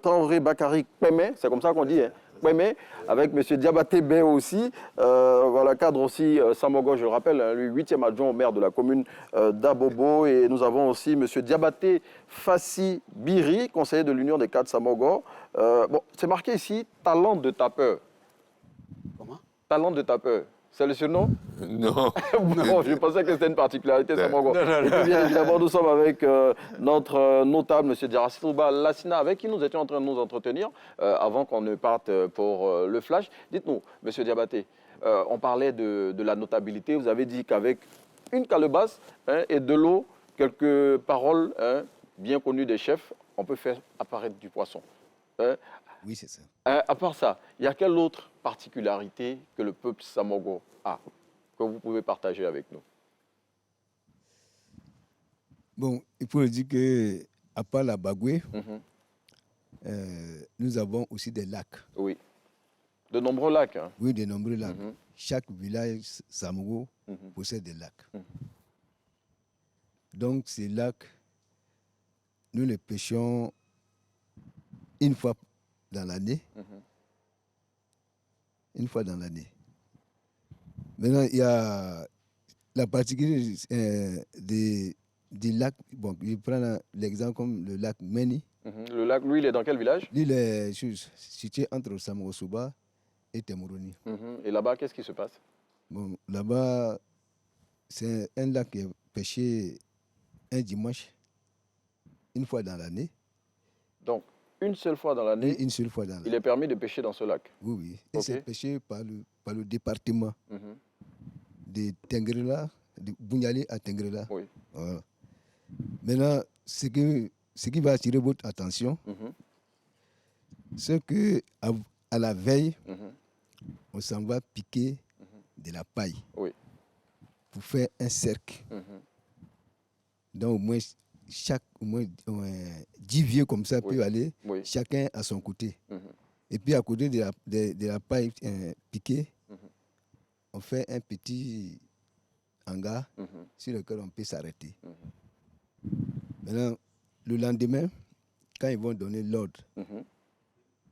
Traoré Bakari Kpeme, c'est comme ça qu'on dit, hein, Kpeme, avec M. Diabaté Bé aussi, voilà, cadre aussi Samogor, je le rappelle, hein, lui, 8e adjoint au maire de la commune d'Abobo. Et nous avons aussi M. Diabaté Fassi Biri, conseiller de l'Union des cadres Samogor. Bon, c'est marqué ici, talent de tapeur. Comment? Talent de tapeur. C'est le surnom? Non. Bon, je pensais que c'était une particularité, Samogor. Non, non, non. Et puis, bien évidemment, nous sommes avec notre notable, M. Diarasouba Lassina, avec qui nous étions en train de nous entretenir avant qu'on ne parte pour le flash. Dites-nous, M. Diabaté, on parlait de la notabilité. Vous avez dit qu'avec une calebasse et de l'eau, quelques paroles bien connues des chefs, on peut faire apparaître du poisson. Oui, c'est ça. À part ça, il y a quelle autre particularité que le peuple Samogor a, que vous pouvez partager avec nous? Bon, il faut dire qu'à part la Bagoué, nous avons aussi des lacs. Oui. De nombreux lacs. Hein. Oui, de nombreux lacs. Chaque village Samogor possède des lacs. Donc, ces lacs, nous les pêchons une fois dans l'année. Une fois dans l'année. Maintenant, il y a la particularité des lacs. Bon, je prends l'exemple comme le lac Meni. Le lac, lui, il est dans quel village? Lui, il est situé entre Samogor-Souba et Temoroni. Et là-bas, qu'est-ce qui se passe? Bon, là-bas, c'est un lac qui est pêché un dimanche, une fois dans l'année. Donc, une seule fois dans l'année, une seule fois dans l'année. Il est permis de pêcher dans ce lac? Oui, oui. Et c'est pêché par le département de Tengrela, de Bougnali à Tengrela. Oui. Voilà. Maintenant, ce qui va attirer votre attention, c'est qu'à la veille, on s'en va piquer de la paille pour faire un cercle. Donc, au moins 10 vieux comme ça peuvent aller, chacun à son côté. Et puis, à côté de la paille piquée, on fait un petit hangar sur lequel on peut s'arrêter. Maintenant, le lendemain, quand ils vont donner l'ordre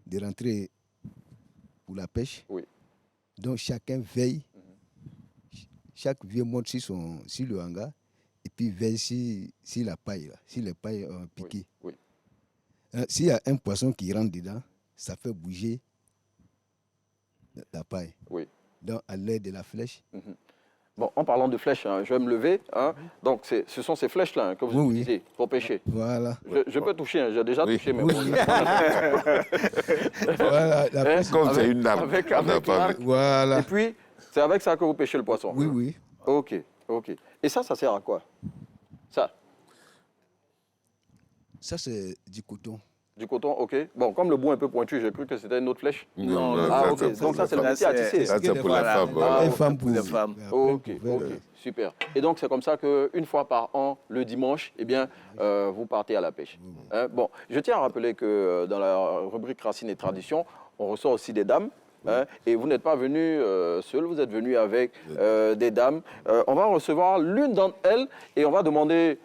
de rentrer pour la pêche, donc chacun veille, chaque vieux monte sur le hangar, et puis veille sur la paille, là, sur les pailles piquées. S'il y a un poisson qui rentre dedans, ça fait bouger la paille. Donc, à l'aide de la flèche. Bon, en parlant de flèches, je vais me lever. Donc, ce sont ces flèches-là que vous utilisez pour pêcher. Voilà. Je peux toucher, j'ai déjà touché. Mais voilà, comme c'est une arme. Avec voilà. Et puis, c'est avec ça que vous pêchez le poisson. Oui, oui. Ok. Et ça sert à quoi? Ça, c'est du coton. Du coton, ok. Bon, comme le bout un peu pointu, j'ai cru que c'était une autre flèche. Non, ok. Donc ça, c'est le métier à tisser. Ça, c'est pour les femmes. Les femmes pour les femmes. Ok, super. Et donc, c'est comme ça qu'une fois par an, le dimanche, eh bien, vous partez à la pêche. Bon, je tiens à rappeler que dans la rubrique Racines et Traditions, on reçoit aussi des dames. Et vous n'êtes pas venu seul, vous êtes venu avec des dames. On va recevoir l'une d'entre elles et on va demander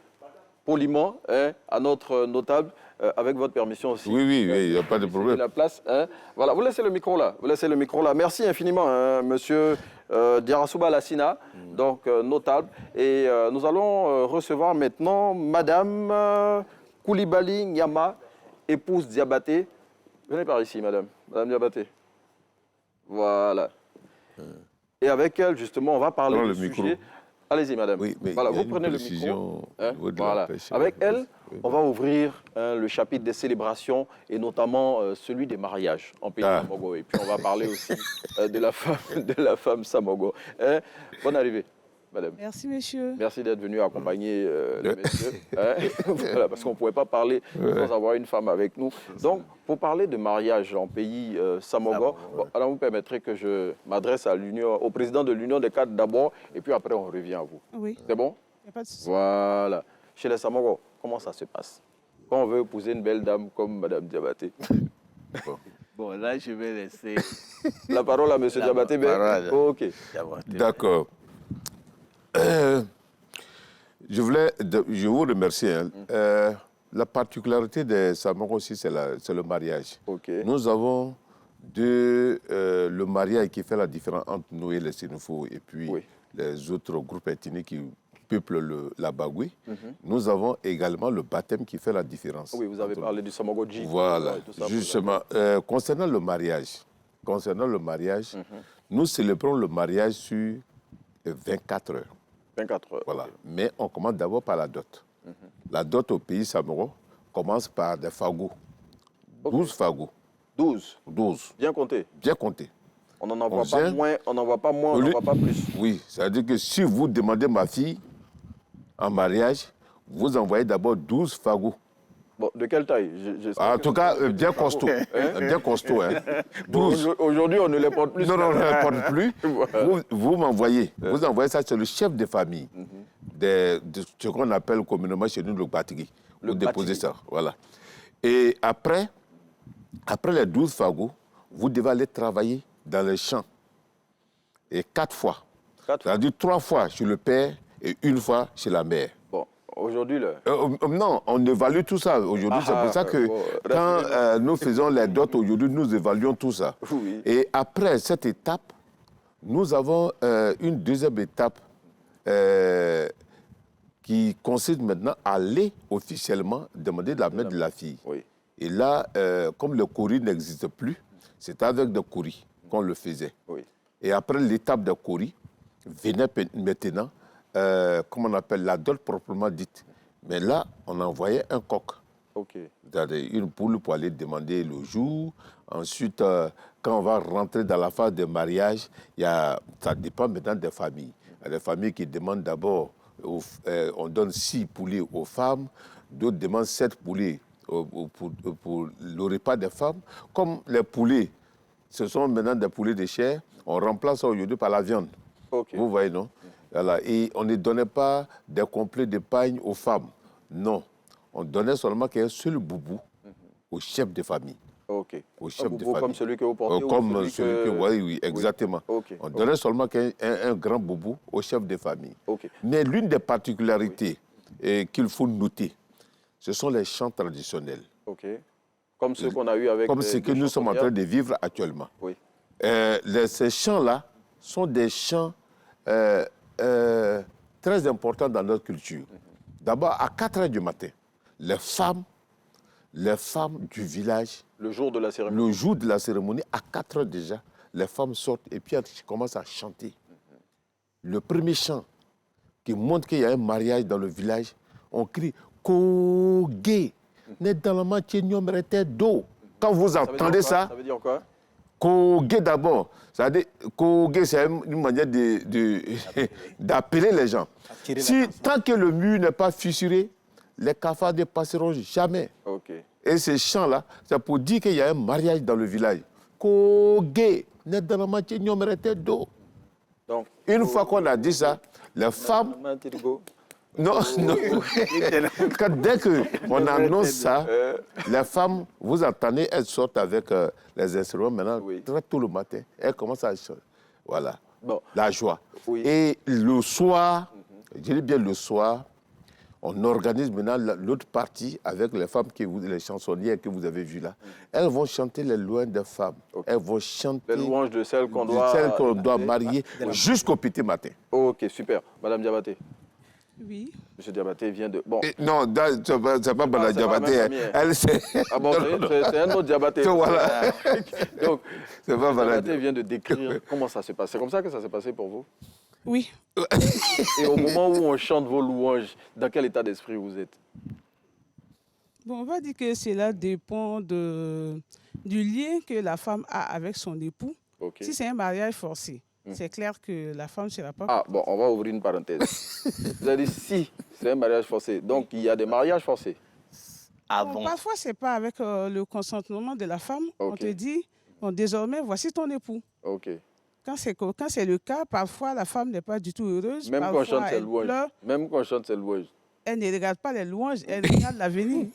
poliment à notre notable, avec votre permission aussi. Oui, il n'y a pas de problème. La place, voilà, vous laissez le micro là. Merci infiniment, monsieur Diarasouba Lassina, donc notable. Et nous allons recevoir maintenant madame Koulibaly Nyama, épouse Diabaté. Venez par ici, madame Diabaté. Voilà. Et avec elle, justement, on va parler du sujet. Allez-y, madame. Oui, mais voilà, vous prenez le micro. Voilà. Avec elle, on va ouvrir le chapitre des célébrations et notamment celui des mariages en pays Samogor. Et puis, on va parler aussi de la femme Samogor. Bonne arrivée, madame. Merci, monsieur. Merci d'être venu accompagner le monsieur. Voilà, parce qu'on ne pouvait pas parler sans avoir une femme avec nous. Donc, pour parler de mariage en pays Samogor, alors vous permettrez que je m'adresse au président de l'Union des cadres d'abord, et puis après, on revient à vous. Oui. C'est bon? Il n'y a pas de souci. Voilà. Chez les Samogor, comment ça se passe quand on veut épouser une belle dame comme madame Diabaté? Bon, là, je vais laisser... La parole à M. Diabaté. Ok. D'accord. Je vous remercie. Hein. La particularité des Samaros aussi, c'est le mariage. Nous avons le mariage qui fait la différence entre nous et les Sénoufos et puis les autres groupes ethniques qui peuplent la Bagoué. Nous avons également le baptême qui fait la différence. Oui, vous avez parlé du Samagodji. Voilà, justement. Concernant le mariage, nous célébrons le mariage sur 24 heures. 24 heures. Voilà. Mais on commence d'abord par la dot. La dot au pays Samoro commence par des fagots. 12 fagots. 12. Bien compté. Bien compté. On n'en envoie pas moins, on n'envoie pas moins, on n'envoie pas plus. Oui, c'est-à-dire que si vous demandez ma fille en mariage, vous envoyez d'abord 12 fagots. Bon, de quelle taille? En tout cas, bien costaud. Bien costaud. Hein. 12. Aujourd'hui, on ne les porte plus. Non, on ne les porte plus. Vous m'envoyez. Vous envoyez ça sur le chef de famille, de ce qu'on appelle communément chez nous le batigi. Vous déposez ça. Voilà. Et après les 12 fagots, vous devez aller travailler dans les champs. Et 4 fois. C'est-à-dire 3 fois chez le père et 1 fois chez la mère. Bon, aujourd'hui, là... non, on évalue tout ça. Aujourd'hui, c'est pour ça que quand nous faisons les dots, aujourd'hui, nous évaluons tout ça. Oui. Et après cette étape, nous avons une deuxième étape qui consiste maintenant à aller officiellement demander la main de la fille. Oui. Et là, comme le courrier n'existe plus, c'est avec le courrier qu'on le faisait. Oui. Et après l'étape de courrier, venait maintenant, comment on appelle, la dot proprement dite. Mais là, on envoyait un coq. C'est-à-dire une poule pour aller demander le jour. Ensuite, quand on va rentrer dans la phase de mariage, ça dépend maintenant des familles. Il y a des familles qui demandent d'abord, on donne 6 poulets aux femmes, d'autres demandent 7 poulets pour le repas des femmes. Comme les poulets, ce sont maintenant des poulets de chair, on remplace ça aujourd'hui par la viande. Vous voyez, non? Voilà. Et on ne donnait pas des complets de pagne aux femmes. Non. On donnait seulement qu'un seul boubou au chef de famille. Au chef de famille. Comme celui que vous portez comme celui que... Oui, exactement. On donnait seulement qu'un grand boubou au chef de famille. Mais l'une des particularités qu'il faut noter, ce sont les chants traditionnels. Comme ceux qu'on a eu avec... Comme ce que nous sommes en train de vivre actuellement. Oui. Ces chants-là sont des chants très importants dans notre culture. D'abord, à 4 heures du matin, les femmes du village... Le jour de la cérémonie. Le jour de la cérémonie, à 4 heures déjà, les femmes sortent et puis elles commencent à chanter. Le premier chant qui montre qu'il y a un mariage dans le village, on crie « Kogé ». Quand vous entendez ça, ça veut dire quoi? Kogé d'abord. C'est-à-dire, Kogé, c'est une manière d'appeler les gens. Tant que le mur n'est pas fissuré, les cafards ne passeront jamais. Et ces chants-là, c'est pour dire qu'il y a un mariage dans le village. Kogé, donc, une fois qu'on a dit ça, les femmes... Non. Dès qu'on annonce ça, les femmes, vous entendez, elles sortent avec les instruments maintenant, très tôt le matin. Elles commencent à chanter. Voilà, la joie. Et le soir, je dis bien le soir, on organise maintenant l'autre partie avec les femmes, les chansonnières que vous avez vues là. Elles vont chanter les louanges des femmes. Elles vont chanter les louanges de celles qu'on doit marier jusqu'au petit matin. Ok, super. Madame Diabaté. Oui. Monsieur Diabaté vient de... Bon. Non, c'est pas Madame Diabaté. Ah bon, c'est un autre Diabaté. Voilà. Donc, c'est pas Diabaté vient de décrire comment ça s'est passé. C'est comme ça que ça s'est passé pour vous? Oui. Et au moment où on chante vos louanges, dans quel état d'esprit vous êtes? Bon, on va dire que cela dépend du lien que la femme a avec son époux. Si c'est un mariage forcé, c'est clair que la femme ne sera pas... Ah, bon, on va ouvrir une parenthèse. Vous avez dit si c'est un mariage forcé. Donc, il y a des mariages forcés. Bon, parfois, ce n'est pas avec le consentement de la femme. On te dit, bon, désormais, voici ton époux. Quand c'est le cas, parfois, la femme n'est pas du tout heureuse. Même quand on chante ses louanges. Même quand on chante ses louanges. Elle ne regarde pas les louanges, elle regarde l'avenir.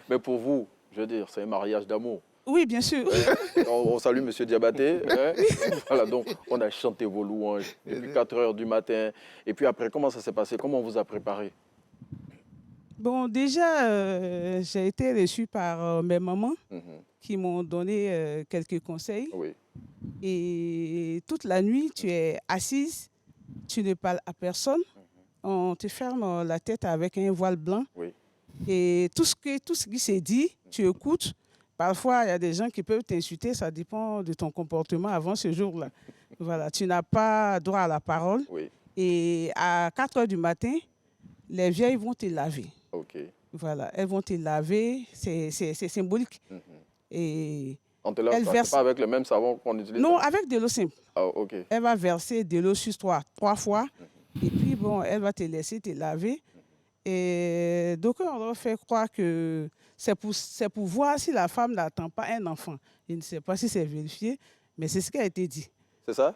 Mais pour vous, Je veux dire, c'est un mariage d'amour. Oui, bien sûr. On salue M. Diabaté. Hein? Voilà, donc on a chanté vos louanges depuis 4 heures du matin. Et puis après, comment ça s'est passé? Comment on vous a préparé? Bon, déjà, j'ai été reçue par mes mamans qui m'ont donné quelques conseils. Oui. Et toute la nuit, tu es assise, tu ne parles à personne. On te ferme la tête avec un voile blanc. Oui. Et tout ce qui s'est dit, tu écoutes. Parfois, il y a des gens qui peuvent t'insulter, ça dépend de ton comportement avant ce jour-là. Voilà, tu n'as pas droit à la parole. Oui. Et à 4 heures du matin, les vieilles vont te laver. OK. Voilà, elles vont te laver, c'est symbolique. Et on te lave pas avec le même savon qu'on utilise? Non, avec de l'eau simple. Ah, OK. Elle va verser de l'eau sur toi 3 fois. Et puis, bon, elle va te laisser te laver. Et donc, on leur fait croire que c'est pour voir si la femme n'attend pas un enfant. Je ne sais pas si c'est vérifié, mais c'est ce qui a été dit. C'est ça?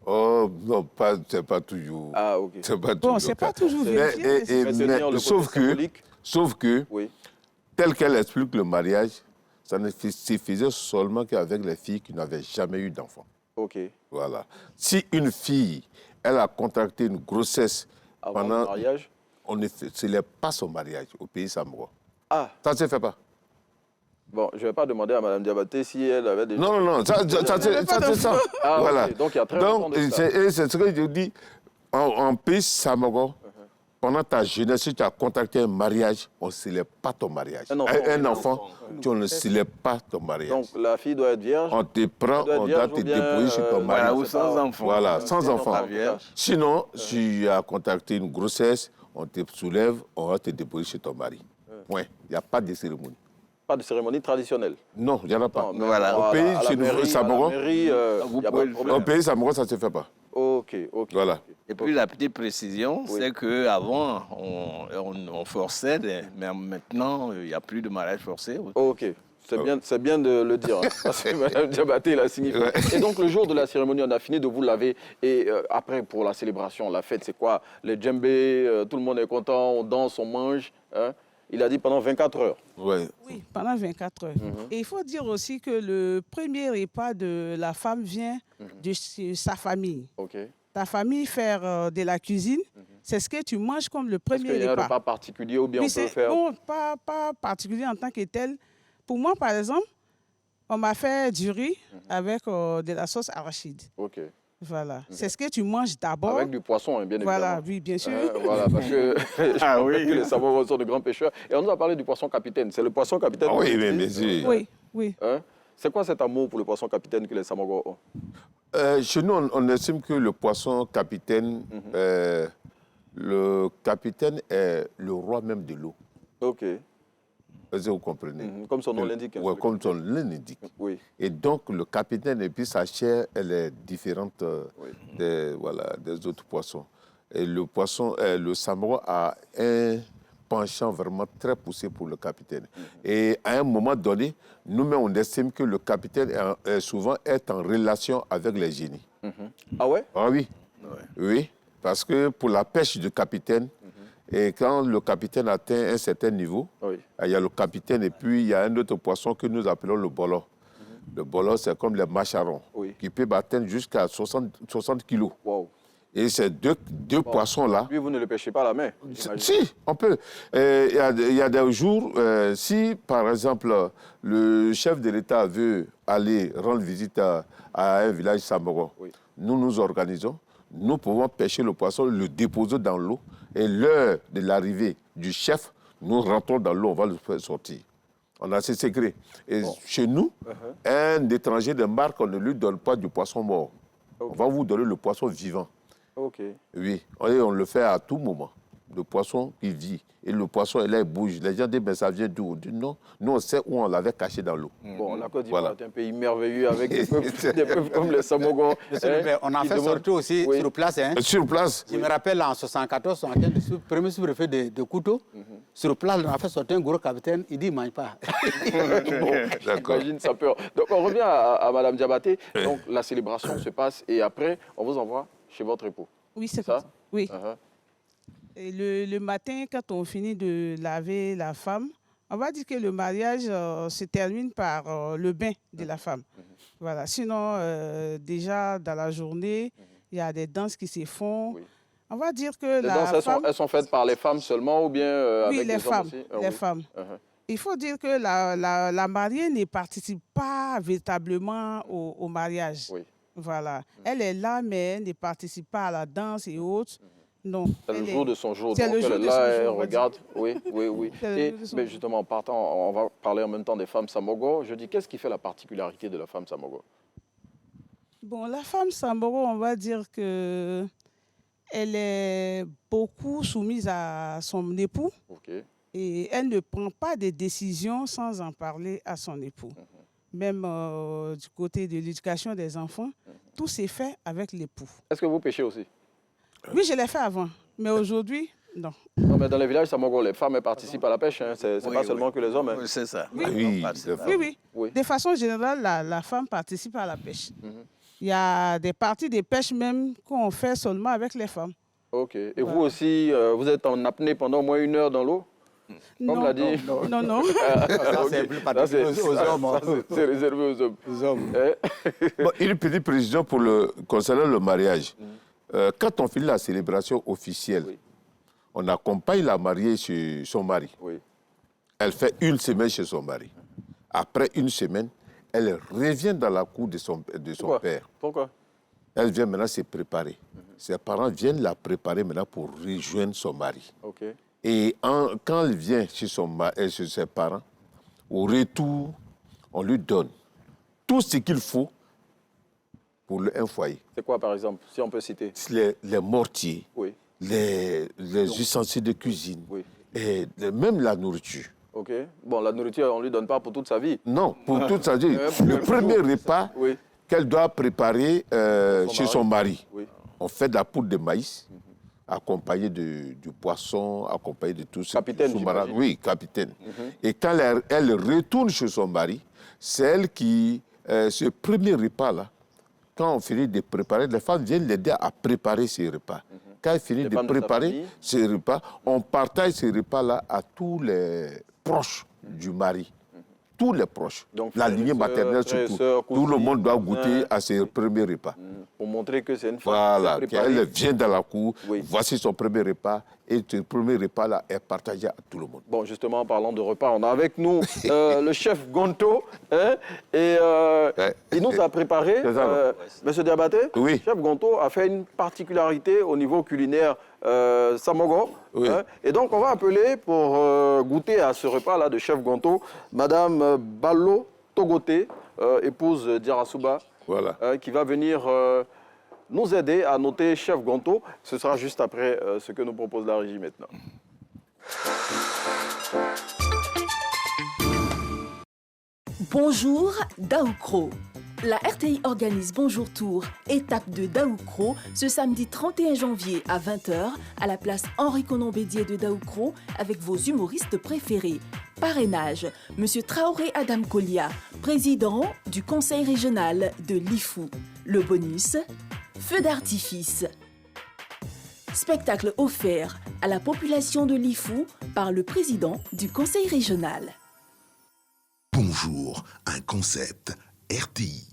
Oh, non, c'est pas toujours. Ah, OK. C'est pas bon, c'est pas toujours vérifié. Sauf que oui. Tel qu'elle explique le mariage, ça ne se faisait seulement qu'avec les filles qui n'avaient jamais eu d'enfant. OK. Voilà. Si une fille, elle a contracté une grossesse pendant le mariage, on ne célèbre pas son mariage au pays Samoro. Ah. Ça ne se fait pas. Bon, je ne vais pas demander à Mme Diabaté si elle avait déjà... Non, ça c'est ça. Ah, voilà. Okay. Donc il y a très longtemps de ça. C'est ce que je dis. En pays Samoro, pendant ta jeunesse, si tu as contracté un mariage, on ne célèbre pas ton mariage. Un enfant, tu ne célèbre pas ton mariage. Donc la fille doit être vierge. On te prend, on doit te déposer chez ton mari. Ou sans enfant. Voilà, sans enfant. Sinon, si tu as contracté une grossesse, on te soulève, on va te déposer chez ton mari. Ouais, il n'y a pas de cérémonie. Pas de cérémonie traditionnelle? Non, il n'y en a pas. Non, voilà. Au pays, chez nous, Samoro, au pays Samoro, ça ne se fait pas. OK. Voilà. Et puis la petite précision, c'est qu'avant, on forçait, mais maintenant, il n'y a plus de mariage forcé. OK. C'est bien de le dire, hein, parce que Mme Diabaté l'a signifié. Et donc, le jour de la cérémonie, on a fini de vous laver. Et après, pour la célébration, la fête, c'est quoi? Les djembés, tout le monde est content, on danse, on mange. Hein? Il a dit pendant 24 heures. Oui, pendant 24 heures. Et il faut dire aussi que le premier repas de la femme vient de sa famille. Okay. Ta famille faire de la cuisine, c'est ce que tu manges comme le premier repas. Est-ce qu'il y a un repas particulier ou bien on peut faire... Non, pas particulier en tant que tel. Pour moi, par exemple, on m'a fait du riz avec de la sauce arachide. OK. Voilà. C'est ce que tu manges d'abord. Avec du poisson, hein, bien évidemment. Voilà, oui, bien sûr. Voilà, parce que que les Samoro sont de grands pêcheurs. Et on nous a parlé du poisson capitaine. C'est le poisson capitaine. Ah oui, mais sûr. Oui. Hein? C'est quoi cet amour pour le poisson capitaine que les Samoro ont? Chez nous, on estime que le poisson capitaine, le capitaine est le roi même de l'eau. OK. Est-ce que vous comprenez? Comme son nom l'indique. Oui, comme son nom l'indique. Oui. Et donc, le capitaine, et puis sa chair, elle est différente des autres poissons. Et le poisson, le Samoro a un penchant vraiment très poussé pour le capitaine. Et à un moment donné, nous-mêmes, on estime que le capitaine souvent est en relation avec les génies. Ah ouais? Ah oui. Oui, parce que pour la pêche du capitaine, et quand le capitaine atteint un certain niveau, il y a le capitaine et puis il y a un autre poisson que nous appelons le bolo. Le bolo, c'est comme les macharons, qui peuvent atteindre jusqu'à 60 kilos. Wow. Et ces deux poissons-là... Lui, vous ne le pêchez pas à la main? Si, on peut. Il y a des jours, si par exemple le chef de l'État veut aller rendre visite à un village Samoro, nous nous organisons, nous pouvons pêcher le poisson, le déposer dans l'eau, et l'heure de l'arrivée du chef, nous rentrons dans l'eau, on va le faire sortir. On a ces secrets. Et chez nous, un étranger de marque, on ne lui donne pas du poisson mort. On va vous donner le poisson vivant. OK. Oui, et on le fait à tout moment. Le poisson, il vit. Et le poisson, là, il bouge. Les gens disent, mais ça vient d'où? Non, nous, on sait où on l'avait caché dans l'eau. Bon, la Côte d'Ivoire est un pays merveilleux avec des peuples comme les Samogos. On a fait sortir aussi sur place. Sur place. Je me rappelle, en 1974, le premier sous-préfet de Kouto, sur place, on a fait sortir un gros capitaine, il dit, il ne mange pas. D'accord. J'imagine sa peur. Donc, on revient à Mme Diabaté. Donc, la célébration se passe et après, on vous envoie chez votre époux. Oui, c'est ça. Oui. Et le matin, quand on finit de laver la femme, On va dire que le mariage se termine par le bain de la femme. Voilà. Sinon, déjà dans la journée, il y a des danses qui se font. Oui. On va dire que les danses, elles sont faites par les femmes seulement ou bien oui, avec les femmes, hommes aussi? les femmes. Il faut dire que la mariée ne participe pas véritablement au mariage. Oui. Voilà. Elle est là, mais elle ne participe pas à la danse et autres. Non. C'est le jour de son jour. Donc elle est là, elle regarde. Oui, oui, oui. Mais justement, en partant, on va parler en même temps des femmes Sambogo. Je dis, qu'est-ce qui fait la particularité de la femme Sambogo? Bon, la femme Sambogo, on va dire que elle est beaucoup soumise à son époux. Okay. Et elle ne prend pas de décisions sans en parler à son époux. Même du côté de l'éducation des enfants, tout s'est fait avec l'époux. Est-ce que vous pêchez aussi? Oui, je l'ai fait avant, mais aujourd'hui, non. Non, mais dans les villages Sambogo, les femmes participent à la pêche, hein. C'est pas seulement que les hommes. Hein. Oui, c'est ça. Oui, oui. De façon générale, la femme participe à la pêche. Il y a des parties de pêche même qu'on fait seulement avec les femmes. Ok. Et vous aussi, vous êtes en apnée pendant au moins 1 heure dans l'eau? Comme l'a dit. Non. C'est plus particulier aux hommes. C'est réservé aux hommes. Bon, une petite précision concernant le mariage. Quand on finit la célébration officielle, on accompagne la mariée chez son mari. Oui. Elle fait 1 semaine chez son mari. Après 1 semaine, elle revient dans la cour de son père. Pourquoi? Elle vient maintenant se préparer. Ses parents viennent la préparer maintenant pour rejoindre son mari. Okay. Et quand elle vient chez ses parents, au retour, on lui donne tout ce qu'il faut pour un foyer. C'est quoi, par exemple, si on peut citer? Les mortiers, les ustensiles de cuisine, et même la nourriture. OK. Bon, la nourriture, on ne lui donne pas pour toute sa vie. Non, pour toute sa vie. Le premier repas qu'elle doit préparer chez son mari, on fait de la poudre de maïs, accompagné du poisson, accompagné de tout ça. Capitaine, oui, capitaine. Et quand elle retourne chez son mari, c'est elle qui, ce premier repas-là, quand on finit de préparer, les femmes viennent l'aider à préparer ces repas. Quand elle finit de préparer ces repas, on partage ces repas-là à tous les proches du mari. Tous les proches. Donc, la lignée maternelle surtout. Tout le monde doit goûter à ses premiers repas. Pour montrer que c'est une femme. Voilà, qu'elle vient dans la cour, voici son premier repas, et ce premier repas-là est partagé à tout le monde. Bon, justement, en parlant de repas, on a avec nous le chef Gonto, hein, et il nous a préparé, Monsieur Diabaté, le chef Gonto a fait une particularité au niveau culinaire Sambogo. Hein, et donc, on va appeler pour goûter à ce repas-là de chef Gonto, Madame Ballo Togoté, épouse d'Irasuba, qui va venir nous aider à noter chef Gonto. Ce sera juste après ce que nous propose la régie maintenant. Bonjour Daoukro. La RTI organise Bonjour Tour, étape de Daoukro, ce samedi 31 janvier à 20h à la place Henri-Conon Bédier de Daoukro avec vos humoristes préférés. Parrainage, Monsieur Traoré Adam Kolia, président du conseil régional de l'IFU. Le bonus, feu d'artifice. Spectacle offert à la population de l'IFU par le président du conseil régional. Bonjour, un concept RTI.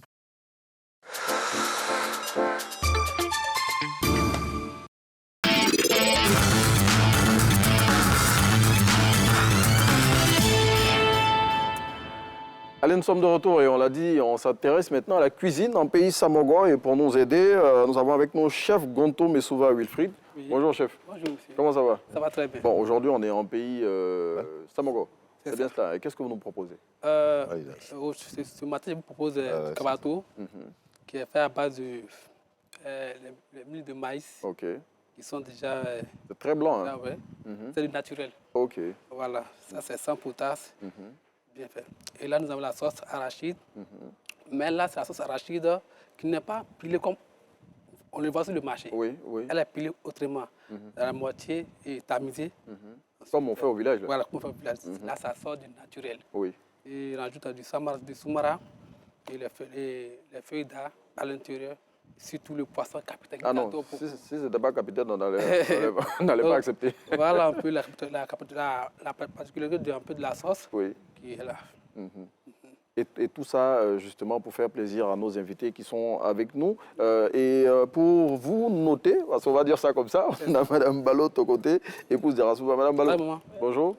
Allez, nous sommes de retour et on l'a dit, on s'intéresse maintenant à la cuisine en pays Sambogo. Et pour nous aider, nous avons avec nous chef Gonto Mesouva Wilfried. Oui. Bonjour chef. Bonjour monsieur. Comment ça va? Ça va très bien. Bon, aujourd'hui on est en pays Sambogo. C'est bien cela. Et qu'est-ce que vous nous proposez? Ce matin, je vous propose du kabato, qui est fait à base de les mille de maïs, qui sont déjà... c'est très blanc, hein? C'est du naturel. Ok. Voilà, ça c'est sans potasse, bien fait. Et là, nous avons la sauce arachide, mais là, c'est la sauce arachide qui n'est pas pilée comme on le voit sur le marché. Oui, oui. Elle est pilée autrement. La moitié est tamisée. Comme on fait au village. Là. Voilà, comme on fait au village. Là, ça sort du naturel. Oui. Et on ajoute du soumara et les feuilles d'art à l'intérieur surtout le poisson capitaine. Ah non, si ce n'était pas capitaine, on n'allait pas accepter. Voilà un peu la particularité un peu de la sauce qui est là. Et tout ça, justement, pour faire plaisir à nos invités qui sont avec nous. Pour vous noter, parce qu'on va dire ça comme ça, on a Mme Balo de côté, épouse de Rassouba. Mme Balo, bonjour.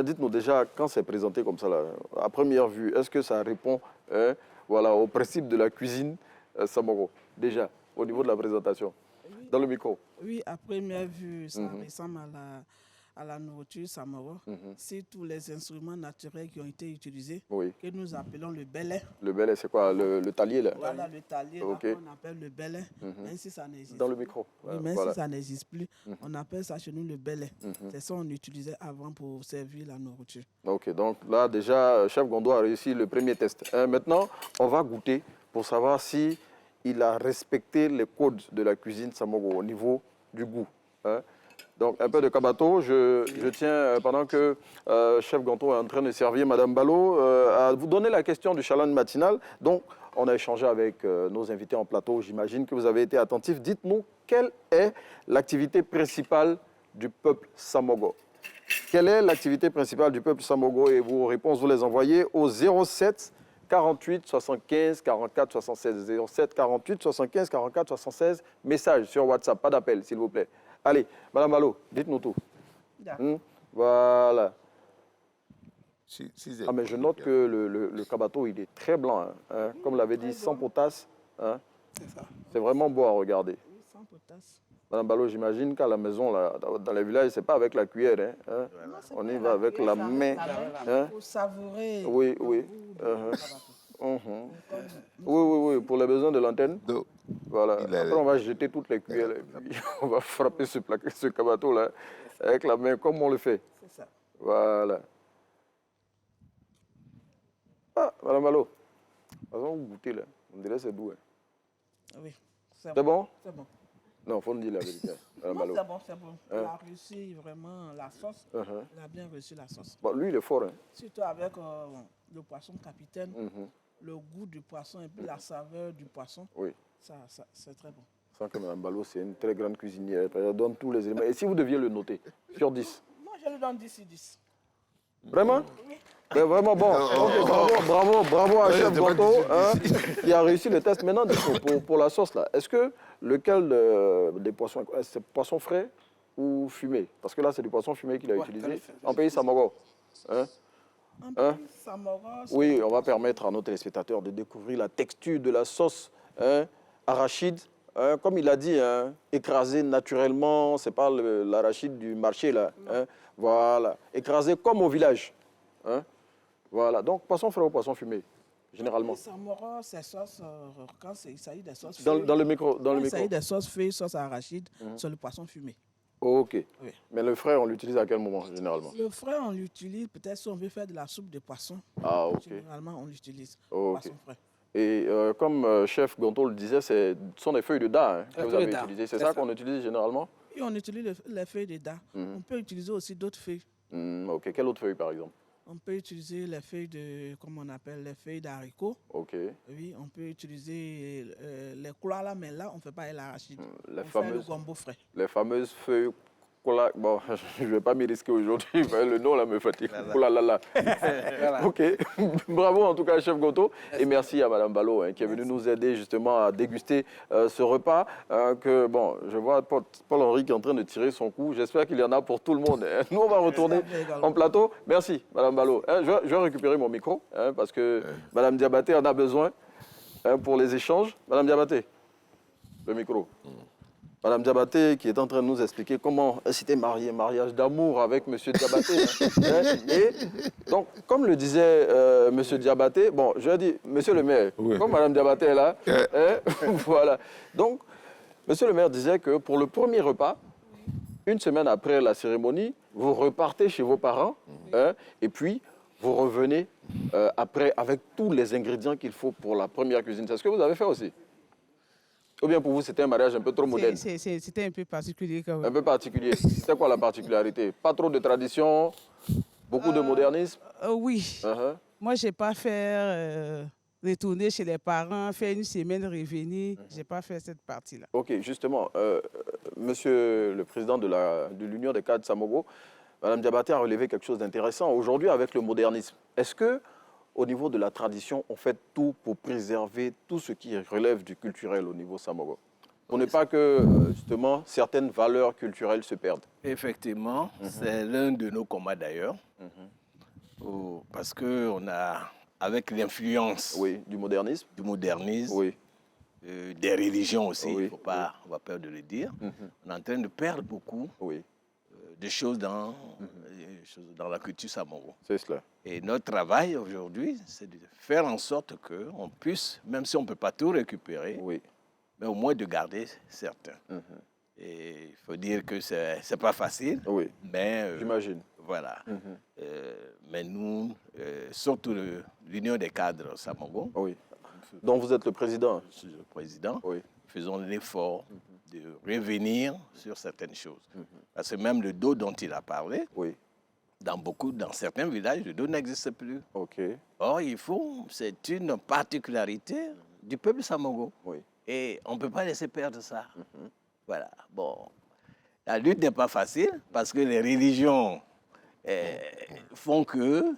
Dites-nous déjà, quand c'est présenté comme ça, là, à première vue, est-ce que ça répond au principe de la cuisine Samoro, déjà, au niveau de la présentation, dans le micro? Oui, à première vue, ça ressemble à la nourriture Samoro. C'est tous les instruments naturels qui ont été utilisés, que nous appelons le bellet. Le bellet, c'est quoi? Le talier, là? Voilà, le talier, là, on appelle le bellet, même si ça n'existe dans le micro. Oui, même si ça n'existe plus, on appelle ça chez nous le bellet. C'est ça qu'on utilisait avant pour servir la nourriture. Ok, donc là, déjà, Chef Gondo a réussi le premier test. Maintenant, on va goûter pour savoir si il a respecté les codes de la cuisine Samoro au niveau du goût. Donc, un peu de kabato. Je tiens, pendant que Chef Ganto est en train de servir Mme Balo, à vous donner la question du challenge matinal. Donc, on a échangé avec nos invités en plateau. J'imagine que vous avez été attentifs. Dites-nous, quelle est l'activité principale du peuple Samogo? Quelle est l'activité principale du peuple Samogo? Et vos réponses, vous les envoyez au 07 48 75 44 76. 07 48 75 44 76. Message sur WhatsApp, pas d'appel, s'il vous plaît. Allez, Mme Balo, dites-nous tout. Voilà. Ah, mais je note que le kabato, il est très blanc. Comme l'avait dit, sans potasse. C'est vraiment beau à regarder. Oui, sans potasse. Mme Balo, j'imagine qu'à la maison, là, dans les villages, ce n'est pas avec la cuillère. On y va avec la main. Pour savourer. Oui, oui. Oui, pour les besoins de l'antenne. Voilà. Après, on va jeter toutes les cuillères et puis on va frapper ce kabato-là avec la main, comme on le fait. C'est ça. Voilà. Ah, Mme Balo, vous goûtez là. On dirait que c'est doux. Oui. C'est bon? C'est bon. Non, il faut nous dire la vérité. Non, c'est bon, c'est bon. Il a réussi vraiment la sauce. Il a bien reçu la sauce. Bon, lui, il est fort. Surtout avec le poisson capitaine, le goût du poisson et puis la saveur du poisson. Oui. Ça c'est très bon. Je sens que Mme Balo, c'est une très grande cuisinière. Elle donne tous les éléments. Et si vous deviez le noter sur 10? Moi, je lui donne 10 sur 10. Vraiment? Mais vraiment bon. Bravo à Chef Ganto qui a réussi le test. Maintenant, pour la sauce, là, est-ce que lequel des poissons, c'est poisson frais ou fumé? Parce que là, c'est du poisson fumé qu'il a utilisé en pays Samoro. Oui, on va permettre à nos téléspectateurs de découvrir la texture de la sauce arachide. Comme il a dit, écrasé naturellement, c'est pas l'arachide du marché là. Voilà, écrasé comme au village. Voilà, donc poisson frais ou poisson fumé, généralement. Samoro, c'est sauce, quand il s'agit des sauces feuilles. Dans le micro. Il s'agit des sauces feuilles, sauce arachide, c'est le poisson fumé. Ok. Oui. Mais le frais, on l'utilise à quel moment, généralement? Le frais, on l'utilise peut-être si on veut faire de la soupe de poisson. Ah, ok. Généralement, on l'utilise. Poisson frais. Et comme Chef Ganto le disait, ce sont des feuilles de dattes que vous avez utilisées. C'est ça qu'on utilise généralement? Oui, on utilise les feuilles de dattes. On peut utiliser aussi d'autres feuilles. Ok. Quelle autre feuille, par exemple? On peut utiliser les feuilles de, comme on appelle, les feuilles d'haricots. Ok. Oui, on peut utiliser les coulas là, mais là, on ne fait pas l'arachide. On fait le gombo frais. Les fameuses feuilles. Bon, je ne vais pas m'y risquer aujourd'hui, le nom là me fatigue. Voilà. Ok, bravo en tout cas, Chef Ganto. Et merci à Mme Balo qui est venue nous aider justement à déguster ce repas. Je vois Paul-Henri qui est en train de tirer son coup. J'espère qu'il y en a pour tout le monde. Nous, on va retourner en plateau. Merci, Mme Balo. Je vais récupérer mon micro parce que Mme Diabaté en a besoin pour les échanges. Mme Diabaté, le micro. Madame Diabaté qui est en train de nous expliquer comment c'était mariage d'amour avec M. Diabaté. Et donc, comme le disait M. Diabaté, bon, je lui ai dit, Monsieur le maire, comme Madame Diabaté est là, voilà. Donc, M. le maire disait que pour le premier repas, une semaine après la cérémonie, vous repartez chez vos parents et puis vous revenez après avec tous les ingrédients qu'il faut pour la première cuisine. C'est ce que vous avez fait aussi? Ou bien pour vous, c'était un mariage un peu trop moderne? C'était un peu particulier quand même. Un peu particulier. C'était quoi la particularité? Pas trop de tradition, beaucoup de modernisme? Oui. Moi, je n'ai pas fait retourner chez les parents, faire une semaine, revenir. Je n'ai pas fait cette partie-là. Ok, justement, monsieur le président de l'Union des cadres Samogo, Mme Diabaté a relevé quelque chose d'intéressant. Aujourd'hui, avec le modernisme, est-ce que au niveau de la tradition, on fait tout pour préserver tout ce qui relève du culturel au niveau Samogo? Pour ne pas que, justement, certaines valeurs culturelles se perdent. Effectivement, c'est l'un de nos combats d'ailleurs. Parce qu'on a, avec l'influence du modernisme, des religions aussi, il ne faut pas avoir peur de le dire, on est en train de perdre beaucoup de choses dans la culture Samogo. C'est cela. Et notre travail aujourd'hui, c'est de faire en sorte qu'on puisse, même si on ne peut pas tout récupérer, mais au moins de garder certains. Et il faut dire que ce n'est pas facile, mais j'imagine. Voilà. Mais nous, surtout l'Union des cadres Samogo, dont vous êtes le président. Je suis le président. Faisons l'effort de revenir sur certaines choses. Parce que même le dos dont il a parlé, dans certains villages, le dos n'existe plus. Or, c'est une particularité du peuple Samogo. Et on ne peut pas laisser perdre ça. Voilà. Bon, la lutte n'est pas facile parce que les religions font que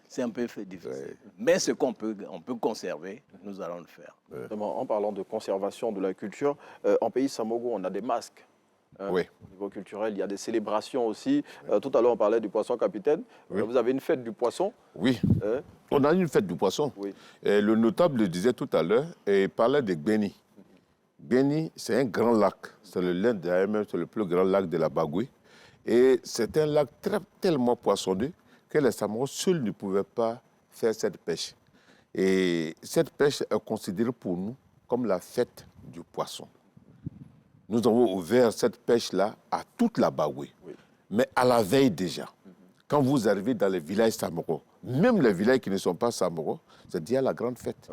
c'est un peu difficile. Mais ce qu'on peut conserver, nous allons le faire. En parlant de conservation de la culture, en pays Samogo, on a des masques. Au niveau culturel, il y a des célébrations aussi. Tout à l'heure, on parlait du poisson capitaine. Vous avez une fête du poisson? Oui, on a une fête du poisson. Et le notable le disait tout à l'heure, et il parlait de Beni. Beni, c'est un grand lac. C'est le plus grand lac de la Bagoué. Et c'est un lac tellement poissonneux que les Samoros seuls ne pouvaient pas faire cette pêche. Et cette pêche est considérée pour nous comme la fête du poisson. Nous avons ouvert cette pêche-là à toute la Bagoué. Mais à la veille déjà, quand vous arrivez dans les villages Samoros, même les villages qui ne sont pas Samoros, c'est déjà la grande fête.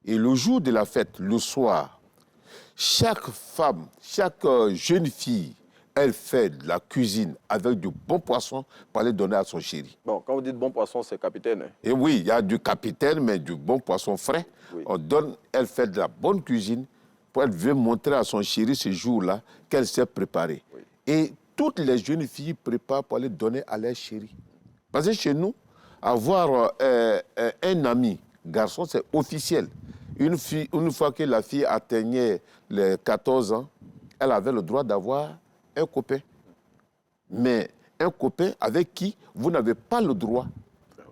Et le jour de la fête, le soir, chaque femme, chaque jeune fille, elle fait de la cuisine avec du bon poisson pour aller donner à son chéri. Bon, quand vous dites bon poisson, c'est capitaine. Et oui, il y a du capitaine, mais du bon poisson frais. Elle fait de la bonne cuisine pour elle veut montrer à son chéri ce jour-là qu'elle s'est préparée. Et toutes les jeunes filles préparent pour aller donner à leur chéri. Parce que chez nous, avoir un ami garçon, c'est officiel. Une fois que la fille atteignait les 14 ans, elle avait le droit d'avoir un copain. Mais un copain avec qui vous n'avez pas le droit